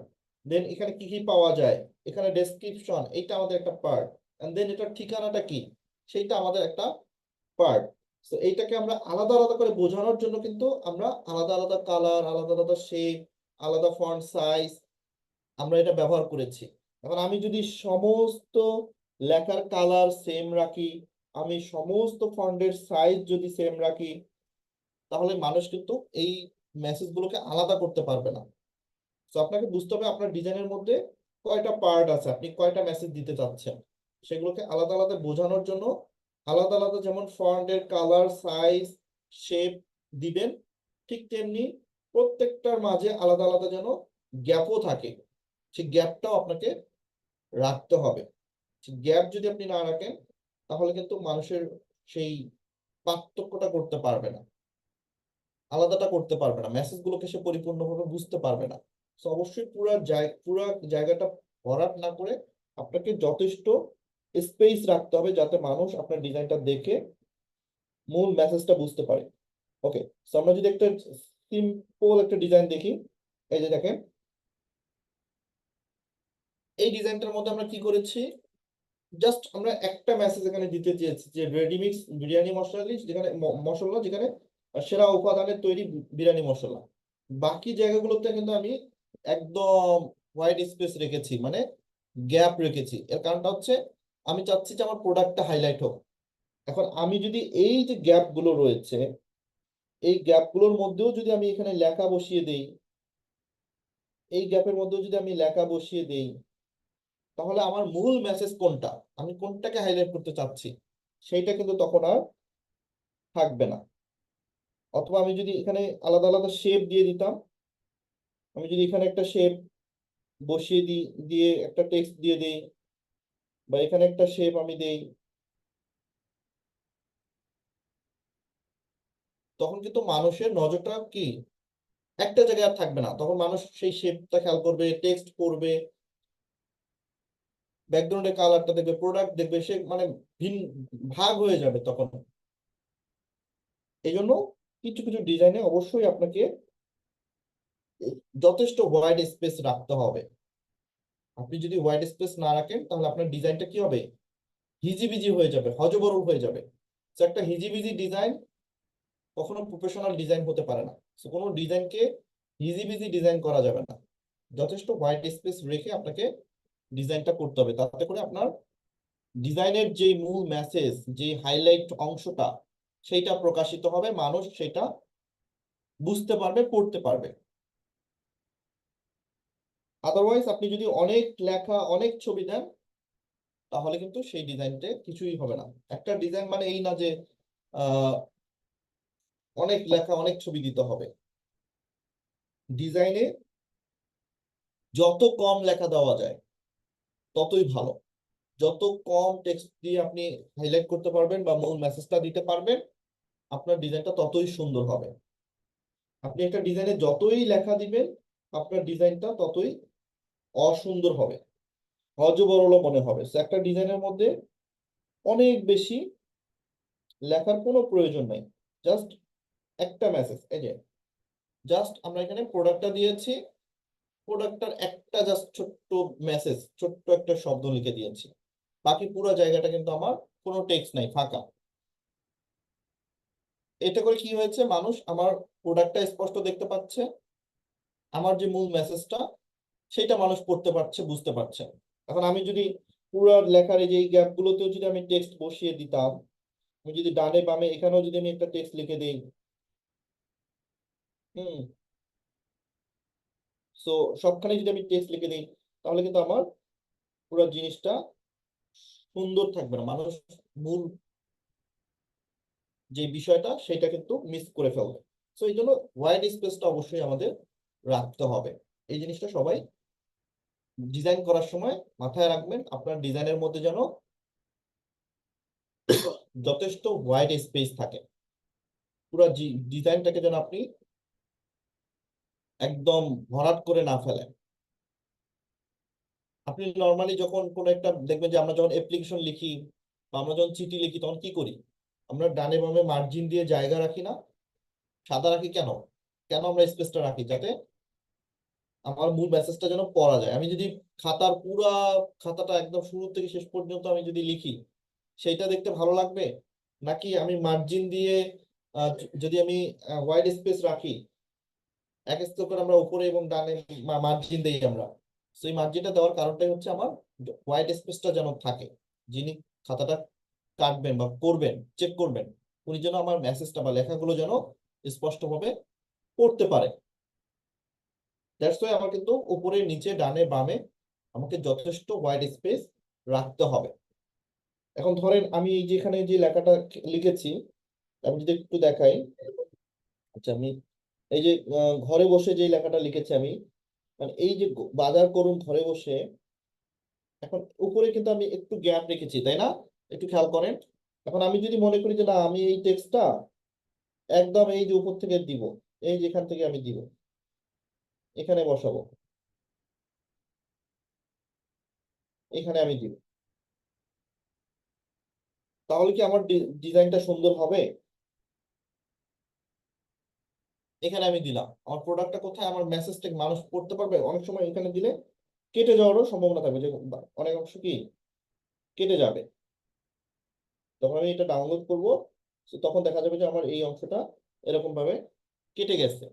দেন এখানে কি কি পাওয়া যায়, এখানে ডেসক্রিপশন, এইটা আমাদের একটা পার্ট। এন্ড দেন এটার ঠিকানাটা কি, সেইটা আমাদের একটা পার্ট। তো এইটাকে আমরা আলাদা আলাদা করে বোঝানোর জন্য কিন্তু আমরা আলাদা আলাদা কালার, আলাদা আলাদা শেপ, আলাদা ফন্ট সাইজ আমরা এটা ব্যবহার করেছি। এখন আমি যদি সমস্ত লেখার কালার সেম রাখি, আমি সমস্ত ফন্টের সাইজ যদি সেম রাখি, তাহলে মানুষ কিন্তু এই মেসেজগুলোকে আলাদা করতে পারবে না। তো আপনাকে বুঝতে হবে আপনার ডিজাইনের মধ্যে কয়টা পার্ট আছে, আপনি কয়টা মেসেজ দিতে চাচ্ছেন। সেগুলোকে আলাদা আলাদা বোঝানোর জন্য আলাদা আলাদা যেমন ফন্টের কালার, সাইজ, শেপ দিবেন, ঠিক তেমনি প্রত্যেকটার মাঝে আলাদা আলাদা যেন গ্যাপও থাকে, সেই গ্যাপটাও আপনাকে রাখতে হবে। গ্যাপ যদি আপনি না রাখেন, তাহলে কিন্তু মানুষের সেই পার্থক্যটা করতে পারবে না, আলাদাটা করতে পারবে না, মেসেজ গুলোকে সে পরিপূর্ণভাবে বুঝতে পারবে না। তো অবশ্যই পুরা জায়গাটা ভরাট না করে আপনাকে যথেষ্ট স্পেস রাখতে হবে, যাতে মানুষ আপনার ডিজাইনটা দেখে মূল মেসেজটা বুঝতে পারে। ওকে, তো আমরা যদি একটা সিম্পল একটা ডিজাইন দেখি, এই যে দেখেন, এই ডিজাইনটার মধ্যে আমরা কি করেছি, জাস্ট আমরা একটা মেসেজ এখানে দিতে চেয়েছি যে রেডিমিক্স বিরিয়ানি মশলা, যেখানে মশলা যেখানে সেরা উপাদানের তৈরি বিরিয়ানি মশলা। বাকি জায়গাগুলোতে কিন্তু আমি একদম হোয়াইট স্পেস রেখেছি, মানে গ্যাপ রেখেছি। এর কারণটা হচ্ছে আমি চাচ্ছি যে আমার প্রোডাক্টটা হাইলাইট হোক। এখন আমি যদি এই যে গ্যাপ গুলো রয়েছে, এই গ্যাপ গুলোর মধ্যেও যদি আমি এখানে লেখা বসিয়ে দেই, এই গ্যাপের মধ্যেও যদি আমি লেখা বসিয়ে দেই, তাহলে আমার মূল মেসেজ কোনটা, আমি কোনটাকে হাইলাইট করতে চাচ্ছি, সেইটা কিন্তু তখন আর থাকবে না। অথবা আমি যদি এখানে আলাদা আলাদা শেপ দিয়ে দিতাম, আমি যদি এখানে একটা শেপ বসিয়ে দিই, দিয়ে একটা টেক্সট দিয়ে দেই, বা এখানে একটা শেপ আমি দেই, তখন কিন্তু মানুষের নজরটা কি একটা জায়গায় আর থাকবে না, তখন মানুষ সেই শেপটা খেয়াল করবে, টেক্সট পড়বে। ব্যাকগ্রাউন্ডের কালারটা দেখবে, প্রোডাক্ট দেখবে, সে মানে ভিন ভাগ হয়ে যাবে তখন। এই জন্য কিছু কিছু ডিজাইনে অবশ্যই আপনাকে যথেষ্ট হোয়াইট স্পেস রাখতে হবে। আপনি যদি হোয়াইট স্পেস না রাখেন তাহলে আপনার ডিজাইনটা কি হবে, হিজিবিজি হয়ে যাবে, হযবরল হয়ে যাবে। তো একটা হিজিবিজি ডিজাইন কখনো প্রফেশনাল ডিজাইন হতে পারে না। তো কোনো ডিজাইনকে হিজিবিজি ডিজাইন করা যাবে না। যথেষ্ট হোয়াইট স্পেস রেখে আপনাকে ডিজাইনটা করতে হবে, তাতে করে আপনার ডিজাইনের যে মূল মেসেজ, যে হাইলাইট অংশটা, সেইটা প্রকাশিত হবে, মানুষ সেটা বুঝতে পারবে, পড়তে পারবে। আদারওয়াইজ আপনি যদি অনেক লেখা, অনেক ছবি দেন, তাহলে কিন্তু সেই ডিজাইনটা কিছুই হবে না। একটা ডিজাইন মানে এই না যে আহ অনেক লেখা, অনেক ছবি দিতে হবে। ডিজাইনে যত কম লেখা দেওয়া যায় ততই ভালো। যত কম টেক্সট দিয়ে আপনি হাইলাইট করতে পারবেন বা মূল মেসেজটা দিতে পারবেন, আপনার ডিজাইনটা ততই সুন্দর হবে। আপনি একটা ডিজাইনে যতই লেখা দিবেন, আপনার ডিজাইনটা ততই অসুন্দর হবে, হযবরল মনে হবে। So, একটা ডিজাইনের মধ্যে অনেক বেশি লেখার কোনো প্রয়োজন নাই। জাস্ট একটা মেসেজ, এই যে জাস্ট আমরা এখানে প্রোডাক্টটা দিয়েছি, প্রোডাক্টটার একটা জাস্ট ছোট্ট মেসেজ, ছোট্ট একটা শব্দ লিখে দিয়েছি, বাকি পুরো জায়গাটা কিন্তু আমার কোনো টেক্সট নাই, ফাঁকা। এটা করে কি হয়েছে, মানুষ আমার প্রোডাক্টটা স্পষ্ট দেখতে পাচ্ছে, আমার যে মূল মেসেজটা সেটা মানুষ পড়তে পারছে, বুঝতে পারছে। এখন আমি যদি পুরো লেখার এই যে গ্যাপ গুলোতেও যদি আমি টেক্সট বসিয়ে দিতাম, আমি যদি ডানে বামে এখানেও যদি আমি একটা টেক্সট লিখে দিই, হুম, সো সবখানে যদি আমি টেক্সট লিখে দিই, তাহলে কিন্তু আমার পুরো জিনিসটা সুন্দর থাকবে না, মানুষ মূল যে বিষয়টা সেটা কিন্তু মিস করে ফেলবে। সো এই জন্য হোয়াইট স্পেসটা অবশ্যই আমাদের রাখতে হবে। এই জিনিসটা সবাই ডিজাইন করার সময় মাথায় রাখবেন, আপনার ডিজাইনের মধ্যে যেন যথেষ্ট হোয়াইট স্পেস থাকে। পুরো ডিজাইনটাকে যেন আপনি একদম ভরাট করে না ফেলেন। আপনি নর্মালি যখন কোনো একটা দেখবেন যে আমরা যখন অ্যাপ্লিকেশন লিখি বা আমরা যখন চিঠি লিখি, তখন কি করি, আমরা ডানে বামে মার্জিন দিয়ে জায়গা রাখি না, সাদা রাখি কেন? কেন আমরা স্পেসটা রাখি? যাতে আমার মূল মেসেজটা যেন পড়া যায়। আমি যদি খাতার পুরা খাতাটা একদম শুরু থেকে শেষ পর্যন্ত আমি যদি লিখি, সেইটা দেখতে ভালো লাগবে? নাকি আমি মার্জিন দিয়ে যদি আমি হোয়াইট স্পেস রাখি, এক স্কেল করে আমরা উপরে এবং ডানে মার্জিন দেই আমরা, সেই মার্জিনটা দেওয়ার কারণটাই হচ্ছে আমার হোয়াইট স্পেসটা যেন থাকে। যিনি খাতাটা কাটবেন বা করবেন, চেক করবেন, উনি যেন আমার মেসেজটা বা লেখাগুলো যেন স্পষ্টভাবে পড়তে পারে। দ্যাটস ওয়াই আমার কিন্তু উপরে, নিচে, ডানে বামে আমাকে যথেষ্ট হোয়াইট স্পেস রাখতে হবে। এখন ধরেন আমি এই যে এখানে যে লেখাটা লিখেছি, আমি যদি একটু দেখাই, আচ্ছা আমি এই যে ঘরে বসে যে লেখাটা লিখেছি আমি, মানে এই যে বাজার করুন ঘরে বসে, এখন উপরে কিন্তু আমি একটু গ্যাপ রেখেছি, তাই না? একটু খেয়াল করেন। এখন আমি যদি মনে করি যে না, আমি এই টেক্সটটা একদম এই যে উপর থেকে দিব, এই যে এখান থেকে আমি দিব, এখানে বসাবো, এখানে আমি দিব, তাহলে কি আমার ডিজাইনটা সুন্দর হবে? এখানে আমি দিলাম, আমার প্রোডাক্টটা কোথায়, আমার মেসেজটা মানুষ পড়তে পারবে? অনেক সময় এখানে দিলে কেটে যাওয়ারও সম্ভাবনা থাকবে, যে অনেক অংশ কি কেটে যাবে। যখন আমি এটা ডাউনলোড করব, তখন দেখা যাবে যে আমার এই অংশটা এরকম ভাবে কেটে গেছে।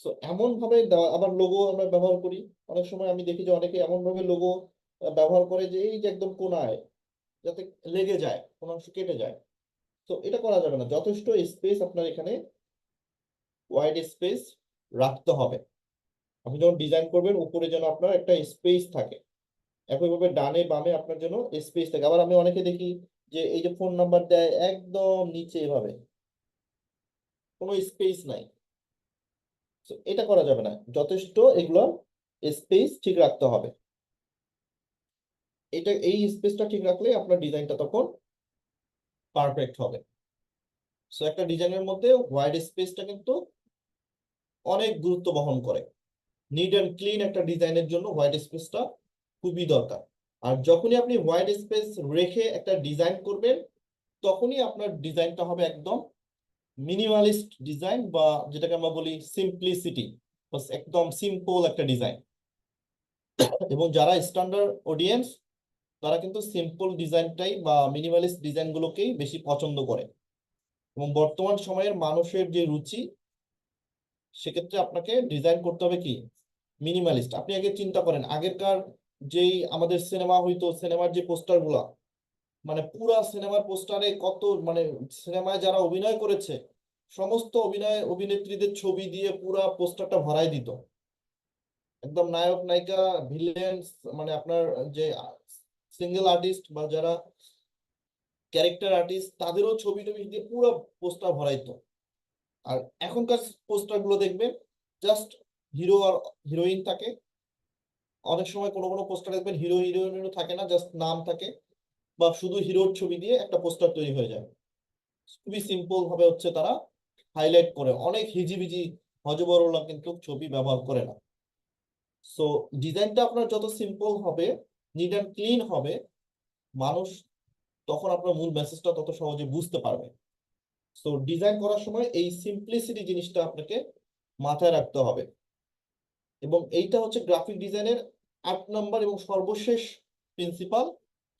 সো এমন ভাবে দেওয়া, আবার লোগো আমরা ব্যবহার করি, অনেক সময় আমি দেখি যে অনেকে এমন ভাবে লোগো ব্যবহার করে যে এই যে একদম কোনায়, যাতে লেগে যায়, কোনো অংশ কেটে যায়। তো এটা করা যাবে না, যথেষ্ট স্পেস আপনার এখানে ওয়াইড স্পেস রাখতে হবে। আপনি যখন ডিজাইন করবেন, উপরে যেন আপনার একটা স্পেস থাকে, একইভাবে ডানে বামে আপনার জন্য স্পেস থাকে। আবার আমি অনেকে দেখি যে এই যে ফোন নাম্বার দেয় একদম নিচে, এভাবে কোনো স্পেস নাই। তো এটা করা যাবে না, যথেষ্ট এগুলো স্পেস ঠিক রাখতে হবে। এটা এই স্পেসটা ঠিক রাখলে আপনার ডিজাইনটা তখন পারফেক্ট হবে। সো একটা ডিজাইনের মধ্যে হোয়াইট স্পেসটা কিন্তু অনেক গুরুত্ব বহন করে। নিট অ্যান্ড ক্লিন একটা ডিজাইনের জন্য হোয়াইট স্পেসটা খুবই দরকার। আর যখনই আপনি হোয়াইট স্পেস রেখে একটা ডিজাইন করবেন, তখনই আপনার ডিজাইনটা হবে একদম মিনিমালিস্ট ডিজাইন, বা যেটাকে আমরা বলি সিম্পলিসিটি, একদম সিম্পল একটা ডিজাইন। এবং যারা স্ট্যান্ডার্ড অডিয়েন্স, তারা কিন্তু সিম্পল ডিজাইনটাই বা মিনিমালিস্ট ডিজাইনগুলোকেই বেশি পছন্দ করে। এবং বর্তমান সময়ের মানুষের যে রুচি, সেক্ষেত্রে আপনাকে ডিজাইন করতে হবে কি মিনিমালিস্ট। আপনি আগে চিন্তা করেন, আগেরকার যেই আমাদের সিনেমা হইতো, সিনেমার যে পোস্টার গুলা, মানে পুরা সিনেমার পোস্টারে কত, মানে সিনেমায় যারা অভিনয় করেছে সমস্ত অভিনেত্রীদের ছবি দিয়ে পুরা পোস্টারটা ভরাই দিত। একদম নায়ক নায়িকা ভিলেন, মানে আপনার যে সিঙ্গেল আর্টিস্ট বা যারা ক্যারেক্টার আর্টিস্ট, তাদেরও ছবি টবি দিয়ে পুরো পোস্টার ভরাইতো। আর এখনকার পোস্টার গুলো দেখবেন, জাস্ট হিরো আর হিরোইন থাকে। অনেক সময় কোনো কোনো পোস্টার দেখবেন হিরো হিরোইনও থাকে না, জাস্ট নাম থাকে, বা শুধু হিরোর ছবি দিয়ে একটা পোস্টার তৈরি হয়ে যায়। খুবই সিম্পল ভাবে হচ্ছে তারা হাইলাইট করে, অনেক হিজিবিজি হজবরল কিন্তু ছবি ব্যবহার করে না। সো ডিজাইনটা আপনার যত সিম্পল হবে, নিট অ্যান্ড ক্লিন হবে, মানুষ তখন আপনার মূল মেসেজটা তত সহজে বুঝতে পারবে। সো ডিজাইন করার সময় এই সিম্পলিসিটি জিনিসটা আপনাকে মাথায় রাখতে হবে। এবং এইটা হচ্ছে গ্রাফিক ডিজাইনের 8 নম্বর এবং সর্বশেষ প্রিন্সিপাল,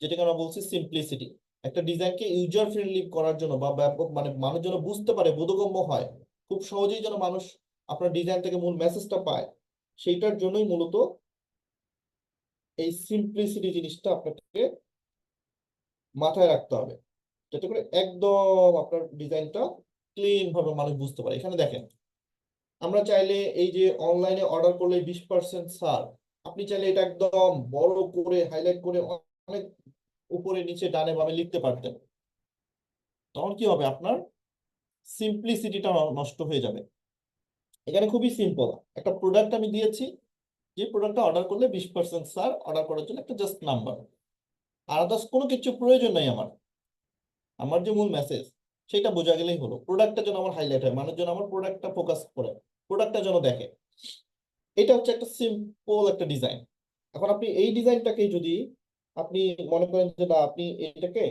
যেটাকে আমরা বলছি সিম্পলিসিটি। একটা ডিজাইনকে ইউজার ফ্রেন্ডলি করার জন্য বা ব্যাপক, মানে মানুষ যেন বুঝতে পারে, বোধগম্য হয়, খুব সহজেই যেন মানুষ আপনার ডিজাইন থেকে মূল মেসেজটা পায়, সেইটার জন্যই মূলত এই সিম্পলিসিটি জিনিসটা আপনাকে মাথায় রাখতে হবে, যাতে করে একদম আপনার ডিজাইনটা ক্লিন ভাবে মানুষ বুঝতে পারে। এখানে দেখেন, আমরা চাইলে এই যে অনলাইনে অর্ডার করলে 20% ছাড়, আপনি চাইলে এটা একদম বড় করে হাইলাইট করে অনেক উপরে নিচে ডানে বামে লিখতে পারতেন। তখন কি হবে, আপনার সিম্পলিসিটিটা নষ্ট হয়ে যাবে। এখানে খুবই সিম্পল একটা প্রোডাক্ট আমি দিয়েছি, যে প্রোডাক্টটা অর্ডার করলে 20% ছাড়, অর্ডার করার জন্য একটা জাস্ট নাম্বার, আর আদার্স কোনো কিছু প্রয়োজন নাই আমার। আমার যে মূল মেসেজ সেটা বোঝা গেলেই হলো, প্রোডাক্টটা যেন আমার হাইলাইট হয়, মানুষ যেন আমার প্রোডাক্টটা ফোকাস করে, প্রোডাক্টটা যেন দেখে। এটা হচ্ছে একটা সিম্পল একটা ডিজাইন। এখন আপনি এই ডিজাইনটাকে যদি আপনি মনে করেন যে না, আপনি এটাকে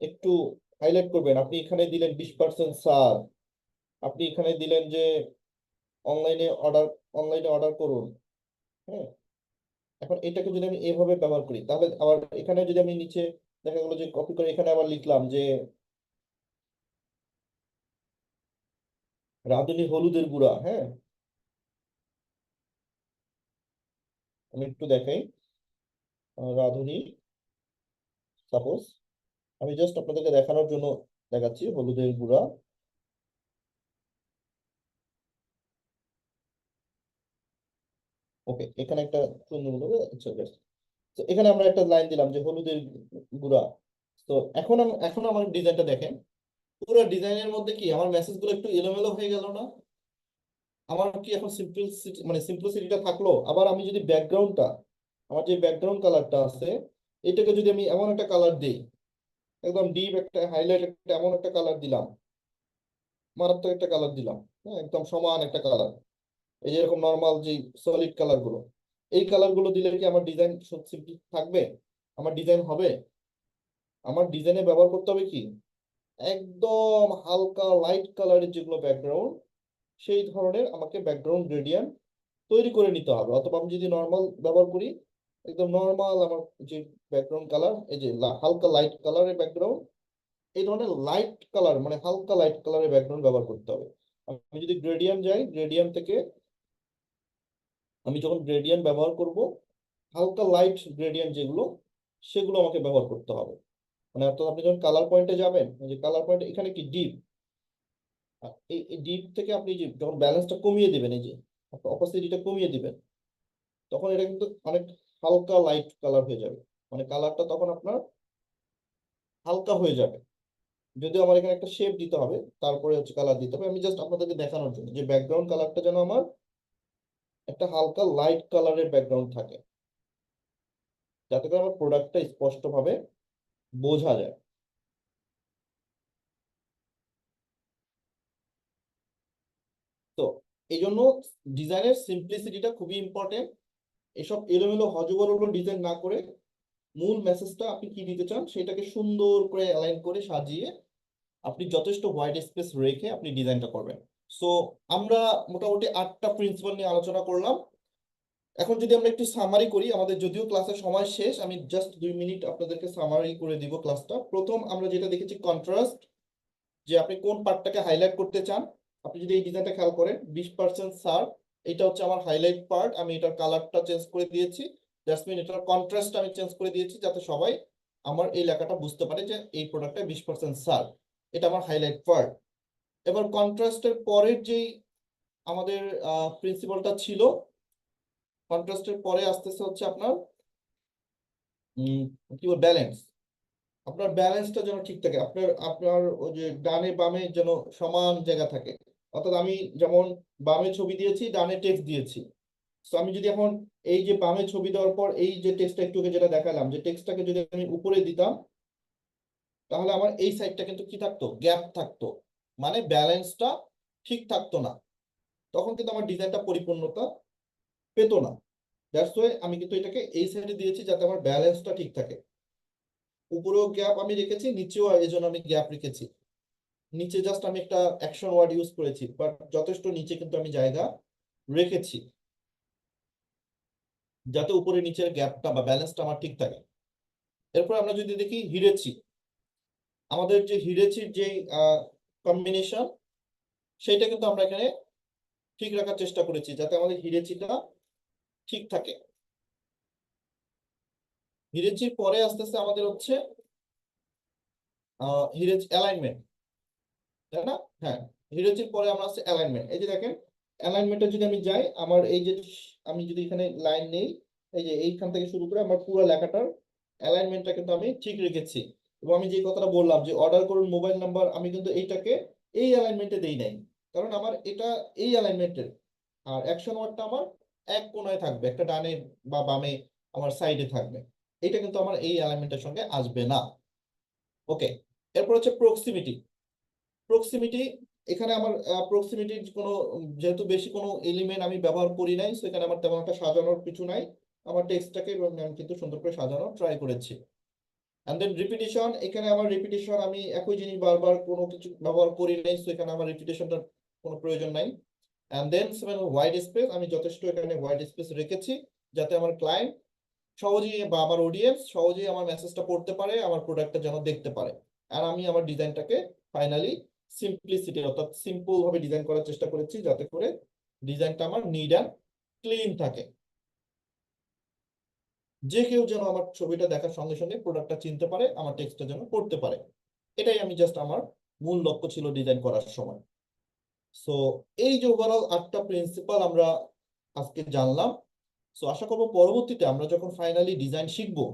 একটু হাইলাইট করবেন, আপনি এখানে দিলেন 20% ছাড়, আপনি এখানে দিলেন যে অনলাইনে অর্ডার, অনলাইনে অর্ডার করুন। হ্যাঁ, এখন এটাকে যদি আমি এভাবে ব্যবহার করি, তাহলে আবার এখানে যদি আমি নিচে দেখা গেলো যে কপি করে এখানে আবার লিখলাম যে রাঁধুনি হলুদের গুঁড়া। হ্যাঁ, আমি একটু দেখাই, রাঁধুনি, সাপোজ আমি জাস্ট আপনাদেরকে দেখানোর জন্য দেখাচ্ছি হলুদের গুঁড়া। ওকে, এখানে একটা সুন্দর মতো আচ্ছা বেশ। তো এখানে আমরা একটা লাইন দিলাম যে হলুদের গুঁড়া। তো এখন আমার ডিজাইনটা দেখেন, পুরো ডিজাইনের মধ্যে কি আমার মেসেজ গুলো একটু এলোমেলো হয়ে গেল না? আমার কি এখন সিম্পলিসিটি, মানে সিম্পলিসিটিটা থাকলো? আবার আমি যদি ব্যাকগ্রাউন্ডটা, আমার যে ব্যাকগ্রাউন্ড কালারটা আছে, এটাকে যদি আমি এমন একটা কালার দিই, একদম ডিপ একটা হাইলাইট একটা এমন একটা কালার দিলাম, মারাত্মক একটা কালার দিলাম, হ্যাঁ একদম সমান একটা কালার, এই যে এরকম নর্মাল যে সলিড কালার গুলো, এই কালার গুলো দিলে কি আমার ডিজাইন সিম্পল থাকবে? আমার ডিজাইন হবে? আমার ডিজাইনে ব্যবহার করতে হবে কি একদম হালকা লাইট কালারের যেগুলো ব্যাকগ্রাউন্ড, সেই ধরনের আমাকে ব্যাকগ্রাউন্ড গ্রেডিয়েন্ট তৈরি করে নিতে হবে। অথবা আমি যদি নর্মাল ব্যবহার করি, একদম নর্মাল আমার যে ব্যাকগ্রাউন্ড কালার, এই যে হালকা লাইট কালারের ব্যাকগ্রাউন্ড, এই ধরনের লাইট কালার মানে হালকা লাইট কালারের ব্যাকগ্রাউন্ড ব্যবহার করতে হবে। আমি যদি গ্রেডিয়েন্ট যাই, গ্রেডিয়েন্ট থেকে আমি যখন গ্রেডিয়েন্ট ব্যবহার করব, হালকা লাইট গ্রেডিয়েন্ট যেগুলো, সেগুলো আমাকে ব্যবহার করতে হবে। মানে অর্থাৎ আপনি যখন কালার পয়েন্টে যাবেন, যে কালার পয়েন্ট এখানে কি ডিপ, এই ডিপ থেকে আপনি যে যখন ব্যালেন্সটা কমিয়ে দিবেন, এই যে অপাসিটিটা কমিয়ে দিবেন, তখন এটা কিন্তু অনেক হালকা লাইট কালার হয়ে যাবে। মানে কালারটা তখন আপনার হালকা হয়ে যাবে। যদিও আমার এখানে একটা শেপ দিতে হবে, তারপরে হচ্ছে কালার দিতে হবে, আমি জাস্ট আপনাদেরকে দেখানোর জন্য যে ব্যাকগ্রাউন্ড কালারটা যেন আমার একটা হালকা লাইট কালারের ব্যাকগ্রাউন্ড থাকে, যাতে করে আমার প্রোডাক্টটা স্পষ্টভাবে বোঝা যায়। তো এই জন্য ডিজাইনের সিম্পলিসিটিটা খুবই ইম্পর্টেন্ট। এসব এলোমেলো হজবরল ডিজাইন না করে মূল মেসেজটা আপনি কি দিতে চান সেটাকে সুন্দর করে অ্যালাইন করে সাজিয়ে আপনি যথেষ্ট হোয়াইট স্পেস রেখে আপনি ডিজাইনটা করবেন। সো আমরা মোটামুটি 8টা প্রিন্সিপাল নিয়ে আলোচনা করলাম। এখন যদি আমরা একটু সামারি করি, আমাদের যদিও ক্লাসের সময় শেষ, আমি জাস্ট 2 মিনিট আপনাদেরকে সামারি করে দিব ক্লাসটা। প্রথম আমরা যেটা দেখেছি কন্ট্রাস্ট, যে আপনি কোন পার্টটাকে হাইলাইট করতে চান। আপনি যদি এই ডিজাইনটা খেয়াল করেন 20% সার, এটা হচ্ছে আমার হাইলাইট পার্ট, আমি এটার কালারটা চেঞ্জ করে দিয়েছি। দ্যাটস মিন এটার কন্ট্রাস্ট আমি চেঞ্জ করে দিয়েছি যাতে সবাই আমার এই লেখাটা বুঝতে পারে যে এই প্রোডাক্টটা 20% সার, এটা আমার হাইলাইট পার্ট। এবার কন্ট্রাস্টের পরের যেই আমাদের প্রিন্সিপালটা ছিল, কন্ট্রাস্টের পরে আসতেছে হচ্ছে আপনার কি বল ব্যালেন্স। আপনার ব্যালেন্সটা যেন ঠিক থাকে, আপনার আপনার ওই যে ডানে বামে যেন সমান জায়গা থাকে। অর্থাৎ আমি যেমন বামে ছবি দিয়েছি, ডানে টেক্সট দিয়েছি। তো আমি যদি এখন এই যে বামে ছবি দেওয়ার পর এই যে টেক্সটটা একটু আগে যেটা দেখালাম, যে টেক্সটটাকে যদি আমি উপরে দিতাম, তাহলে আমার এই সাইডটা কিন্তু কি থাকতো, গ্যাপ থাকতো, মানে ব্যালেন্সটা ঠিক থাকতো না, তখন কিন্তু আমার ডিজাইনটা পরিপূর্ণতা পেতো না। দ্যাটস ওয়াই আমি কিন্তু এটাকে এই সাইডে দিয়েছি যাতে আমার ব্যালেন্সটা ঠিক থাকে। উপরেও গ্যাপ আমি রেখেছি, নিচেও এই জন্য আমি গ্যাপ রেখেছি। নিচে জাস্ট আমি একটা অ্যাকশন ওয়ার্ড ইউজ করেছি, বাট যথেষ্ট নিচে কিন্তু আমি জায়গা রেখেছি যাতে উপরে নিচের গ্যাপটা বা ব্যালেন্সটা আমার ঠিক থাকে। এরপর আমরা যদি দেখি হিরেচি, আমাদের যে হিরেচির যে কম্বিনেশন, সেইটা কিন্তু আমরা এখানে ঠিক রাখার চেষ্টা করেছি যাতে আমাদের হিরেচিটা ঠিক থাকে। হিরেচির পরে আস্তে আস্তে আমাদের হচ্ছে হিরেচ অ্যালাইনমেন্ট, তাই না? হ্যাঁ, হিরোজির পরে আমরা আসছে অ্যালাইনমেন্ট। এই যে দেখেন অ্যালাইনমেন্টে যদি আমি যাই, আমার এই যে আমি যদি এখানে লাইন নেই, এই যে এইখান থেকে শুরু করে আমার পুরো লেখাটার অ্যালাইনমেন্টটা কিন্তু আমি ঠিক রেখেছি। এবং আমি যে কথাটা বললাম যে অর্ডার করুন মোবাইল নাম্বার, আমি কিন্তু এইটাকে এই অ্যালাইনমেন্টে দেই নাই, কারণ আমার এটা এই অ্যালাইনমেন্টের। আর অ্যাকশন ওয়ার্ডটা আমার এক কোণায় থাকবে, একটা ডানে বা বামে আমার সাইডে থাকবে, এটা কিন্তু আমার এই অ্যালাইনমেন্টের সঙ্গে আসবে না। ওকে, এরপর হচ্ছে প্রক্সিমিটি। প্রক্সিমিটি, এখানে আমার প্রক্সিমিটির কোনো যেহেতু বেশি কোনো এলিমেন্ট আমি ব্যবহার করি নাই, সো এখানে আমার তেমন একটা সাজানোর কিছু নাই। আমার টেক্সটটাকে আমি কিন্তু সুন্দর করে সাজানো ট্রাই করেছি। এন্ড দেন রিপিটিশন, এখানে আমার রিপিটিশন আমি একই জিনিস বারবার কোনো কিছু ব্যবহার করি নাই, সো এখানে আমার রিপিটিশনটার কোনো প্রয়োজন নাই। এন্ড দেন হোয়াইট স্পেস, আমি যথেষ্ট এখানে হোয়াইট স্পেস রেখেছি যাতে আমার ক্লায়েন্ট সহজেই বা আমার অডিয়েন্স সহজেই আমার মেসেজটা পড়তে পারে, আমার প্রোডাক্টটা যেন দেখতে পারে। আর আমি আমার ডিজাইনটাকে ফাইনালি সিম্পলিসিটি অর্থাৎ সিম্পল ভাবে ডিজাইন করার চেষ্টা করেছি যাতে করে ডিজাইনটা আমার নিড অ্যান্ড ক্লিন থাকে, যে কেউ যেন আমার ছবিটা দেখার সঙ্গে সঙ্গে প্রোডাক্টটা চিনতে পারে, আমার টেক্সটটা যেন পড়তে পারে। এটাই আমি জাস্ট আমার মূল লক্ষ্য ছিল ডিজাইন করার সময়। সো এই যে ওভারঅল 8টা প্রিন্সিপাল আমরা আজকে জানলাম। সো আশা করবো পরবর্তীতে আমরা যখন ফাইনালি ডিজাইন শিখবো,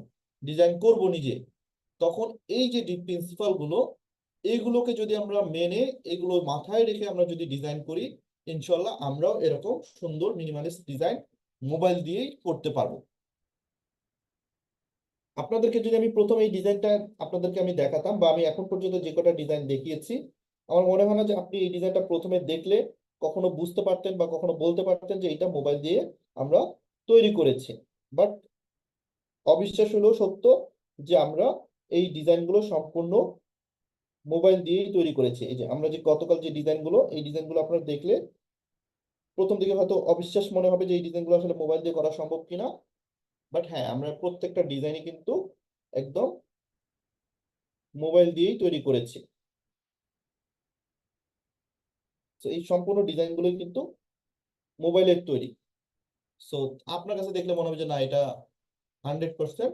ডিজাইন করব নিজে, তখন এই যে প্রিন্সিপাল গুলো, এইগুলোকে যদি আমরা মেনে এগুলো মাথায় রেখে আমরা যদি ডিজাইন করি, ইনশাল্লাহ আমরাও এরকম সুন্দর মিনিমালিস্ট ডিজাইন মোবাইল দিয়েই করতে পারবো। আপনাদেরকে যদি আমি প্রথম এই ডিজাইনটা আপনাদেরকে আমি দেখাতাম, বা আমি এখন পর্যন্ত যে কটা ডিজাইন দেখিয়েছি, আমার মনে হয় না যে আপনি এই ডিজাইনটা প্রথমে দেখলে কখনো বুঝতে পারতেন বা কখনো বলতে পারতেন যে এটা মোবাইল দিয়ে আমরা তৈরি করেছি। বাট অবিশ্বাস হলেও সত্য যে আমরা এই ডিজাইনগুলো সম্পূর্ণ মোবাইল দিয়েই তৈরি করেছি। এই যে আমরা যে গতকাল যে ডিজাইনগুলো, এই ডিজাইনগুলো আপনারা দেখলে প্রথম দিকে হয়তো অবিশ্বাস মনে হবে যে এই ডিজাইনগুলো আসলে মোবাইল দিয়ে করা সম্ভব কিনা। বাট হ্যাঁ, আমরা প্রত্যেকটা ডিজাইনই কিন্তু একদম মোবাইল দিয়েই তৈরি করেছি। তো এই সম্পূর্ণ ডিজাইনগুলোই কিন্তু মোবাইলের তৈরি। সো আপনার কাছে দেখলে মনে হবে যে না, এটা 100%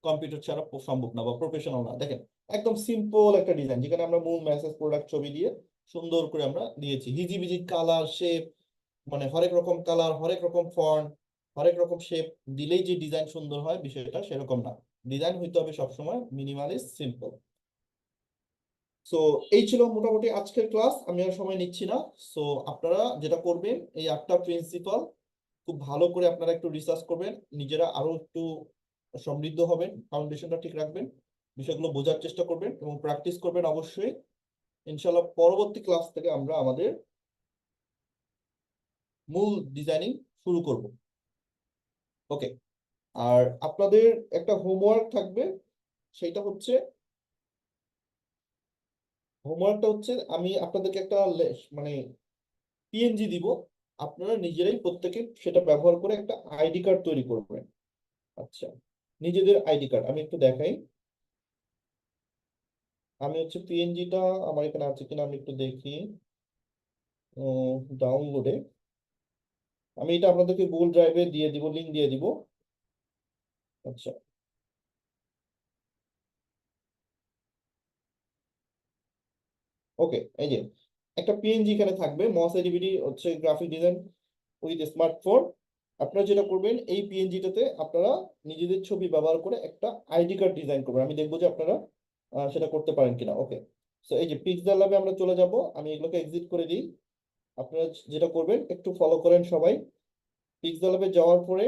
কম্পিউটার ছাড়া সম্ভব না বা প্রফেশনাল না। দেখেন একদম সিম্পল একটা ডিজাইন, যেখানে আমরা মূল মেসেজ প্রোডাক্ট ছবি দিয়ে সুন্দর করে আমরা দিয়েছি। হিজিবিজি কালার শেপ, মানে হরেক রকম কালার, হরেক রকম ফন্ট, হরেক রকম শেপ দিলেই যে ডিজাইন সুন্দর হয় বিষয়টা সেরকম না। ডিজাইন হইতে হবে সবসময় মিনিমালিস্ট, সিম্পল। সো এই ছিল মোটামুটি আজকের ক্লাস, আমি আর সময় নিচ্ছি না। সো আপনারা যেটা করবেন, এই 8টা প্রিন্সিপাল খুব ভালো করে আপনারা একটু রিসার্চ করবেন, নিজেরা আরো একটু সমৃদ্ধ হবেন, ফাউন্ডেশনটা ঠিক রাখবেন, বিষয়গুলো বোঝার চেষ্টা করবেন এবং প্র্যাকটিস করবেন অবশ্যই। ইনশাল্লাহ পরবর্তী ক্লাস থেকে আমরা আমাদের মূল ডিজাইনিং শুরু করব। ওকে, আর আপনাদের একটা হোমওয়ার্ক থাকবে, সেটা হচ্ছে আমি আপনাদেরকে একটা মানে পিএনজি দিব, আপনারা নিজেরাই প্রত্যেকে সেটা ব্যবহার করে একটা আইডি কার্ড তৈরি করবেন। আচ্ছা, নিজেদের আইডি কার্ড আমি একটু দেখাই। আমি হচ্ছে পিএনজিটা আমার এখানে আছে কিনা আমি একটু দেখি। ডাউনলোডে আমি এটা আপনাদেরকে গুগল ড্রাইভে দিয়ে দিব, লিংক দিয়ে দিব। আচ্ছা, ওকে, এই যে একটা পিএনজি এখানে থাকবে, মস এডিবিডি হচ্ছে গ্রাফিক ডিজাইন উইথ স্মার্টফোন। আপনারা যেটা করবেন, এই পিএনজিটাতে আপনারা নিজেদের ছবি ব্যবহার করে একটা আইডি কার্ড ডিজাইন করবেন। আমি দেখবো যে আপনারা সেটা করতে পারেন কিনা। ওকে, সো এই যে পিক্সেল ল্যাবে আমরা চলে যাব, আমি এগুলোকে এক্সিট করে দিই। আপনারা যেটা করবেন একটু ফলো করেন সবাই। পিক্সেল ল্যাবে যাওয়ার পরে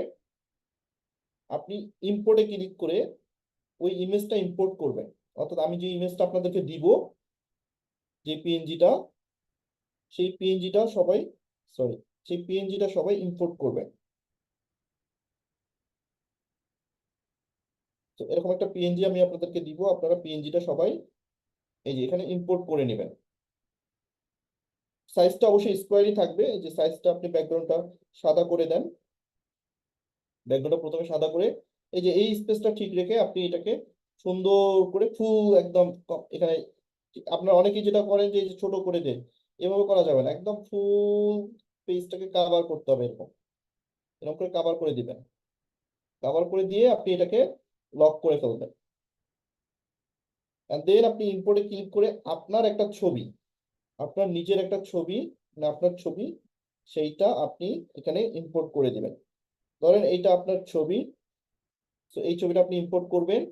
আপনি ইম্পোর্টে ক্লিক করে ওই ইমেজটা ইম্পোর্ট করবেন। অর্থাৎ আমি যে ইমেজটা আপনাদেরকে দিব, যে পিএনজিটা, সেই পিএনজিটা সবাই সরি সেই পিএনজিটা সবাই ইম্পোর্ট করবেন। তো এরকম একটা পিএনজি আমি আপনাদেরকে দিব, আপনারা পিএনজিটা সবাই এই যে এখানে ইম্পোর্ট করে নেবেন। সাইজটা অবশ্যই স্কোয়ারই থাকবে। এই যে সাইজটা আপনি ব্যাকগ্রাউন্ডটা সাদা করে দেন, ব্যাকগ্রাউন্ডটা প্রথমে সাদা করে এই যে এই স্পেসটা ঠিক রেখে আপনি এটাকে সুন্দর করে ফুল একদম এখানে আপনার অনেকেই যেটা করেন যে এই যে ছোট করে দেন, এভাবে করা যাবে না, একদম ফুল পেজটাকে কাভার করতে হবে। এরকম এরকম করে কাভার করে দিবেন। কাভার করে দিয়ে আপনি এটাকে লক করে ফেলবেন। দেন আপনি ইম্পোর্টে ক্লিক করে আপনার একটা ছবি, আপনার নিজের একটা ছবি, না আপনার ছবি, সেইটা আপনি এখানে ইম্পোর্ট করে দিবেন। ধরেন এইটা আপনার ছবি, তো এই ছবিটা আপনি ইম্পোর্ট করবেন।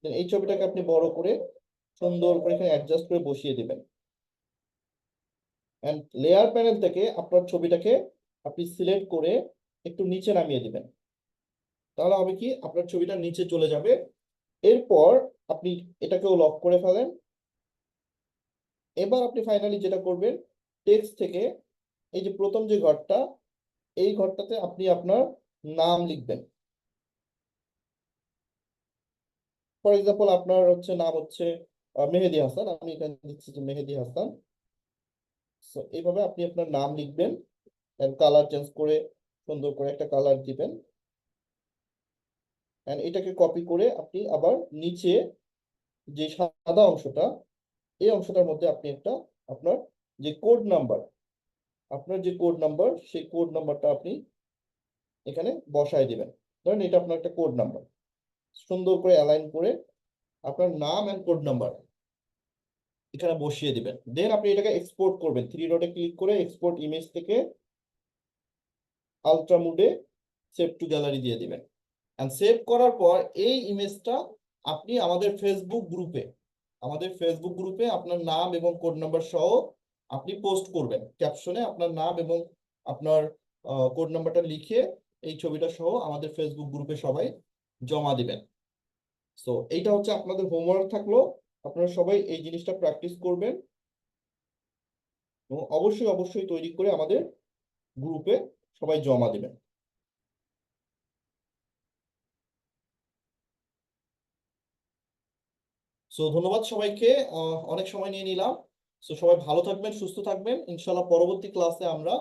Then এই ছবিটাকে আপনি বড় করে সুন্দর করে এখানে অ্যাডজাস্ট করে বসিয়ে দিবেন। এন্ড লেয়ার প্যানেল থেকে আপনার ছবিটাকে আপনি সিলেক্ট করে একটু নিচে নামিয়ে দিবেন। তাহলে হবে কি, আপনার ছবিটা নিচে চলে যাবে। এরপর আপনি এটাকেও লক করে ফেলেন। এবার আপনি ফাইনালি যেটা করবেন, টেক্সট থেকে এই যে প্রথম যে ঘরটা, এই ঘরটাতে আপনি আপনার নাম লিখবেন। ফর এক্সাম্পল আপনার হচ্ছে নাম হচ্ছে মেহেদী হাসান, আমি এখানে দিচ্ছি যে মেহেদী হাসান। সো এইভাবে আপনি আপনার নাম লিখবেন, কালার চেঞ্জ করে সুন্দর করে একটা কালার দিবেন। এন্ড এটাকে কপি করে আপনি আবার নিচে যে সাদা অংশটা, এই অংশটার মধ্যে আপনি একটা আপনার যে কোড নাম্বার, আপনার যে কোড নাম্বার, সেই কোড নাম্বারটা আপনি এখানে বসায় দিবেন। ধরেন এটা আপনার একটা কোড নাম্বার, সুন্দর করে অ্যালাইন করে আপনার নাম এন্ড কোড নাম্বার এখানে বসিয়ে দিবেন। দেন আপনি এটাকে এক্সপোর্ট করবেন, থ্রি ডটে ক্লিক করে এক্সপোর্ট ইমেজ থেকে আলট্রা মোডে সেভ টু গ্যালারি দিয়ে দিবেন। এন্ড সেভ করার পর এই ইমেজটা আপনি আমাদের ফেসবুক গ্রুপে আপনার নাম এবং কোড নাম্বার সহ আপনি পোস্ট করবেন। ক্যাপশনে আপনার নাম এবং আপনার কোড নাম্বারটা লিখে এই ছবিটা সহ আমাদের ফেসবুক গ্রুপে সবাই জমা দিবেন। সো এইটা হচ্ছে আপনাদের হোমওয়ার্ক থাকলো, আপনারা সবাই এই জিনিসটা প্র্যাকটিস করবেন এবং অবশ্যই অবশ্যই তৈরি করে আমাদের গ্রুপে সবাই জমা দিবেন। সো ধন্যবাদ সবাইকে, অনেক সময় নিয়ে নিলাম। সো সবাই ভালো থাকবেন, সুস্থ থাকবেন। ইনশাল্লাহ পরবর্তী ক্লাসে আমরা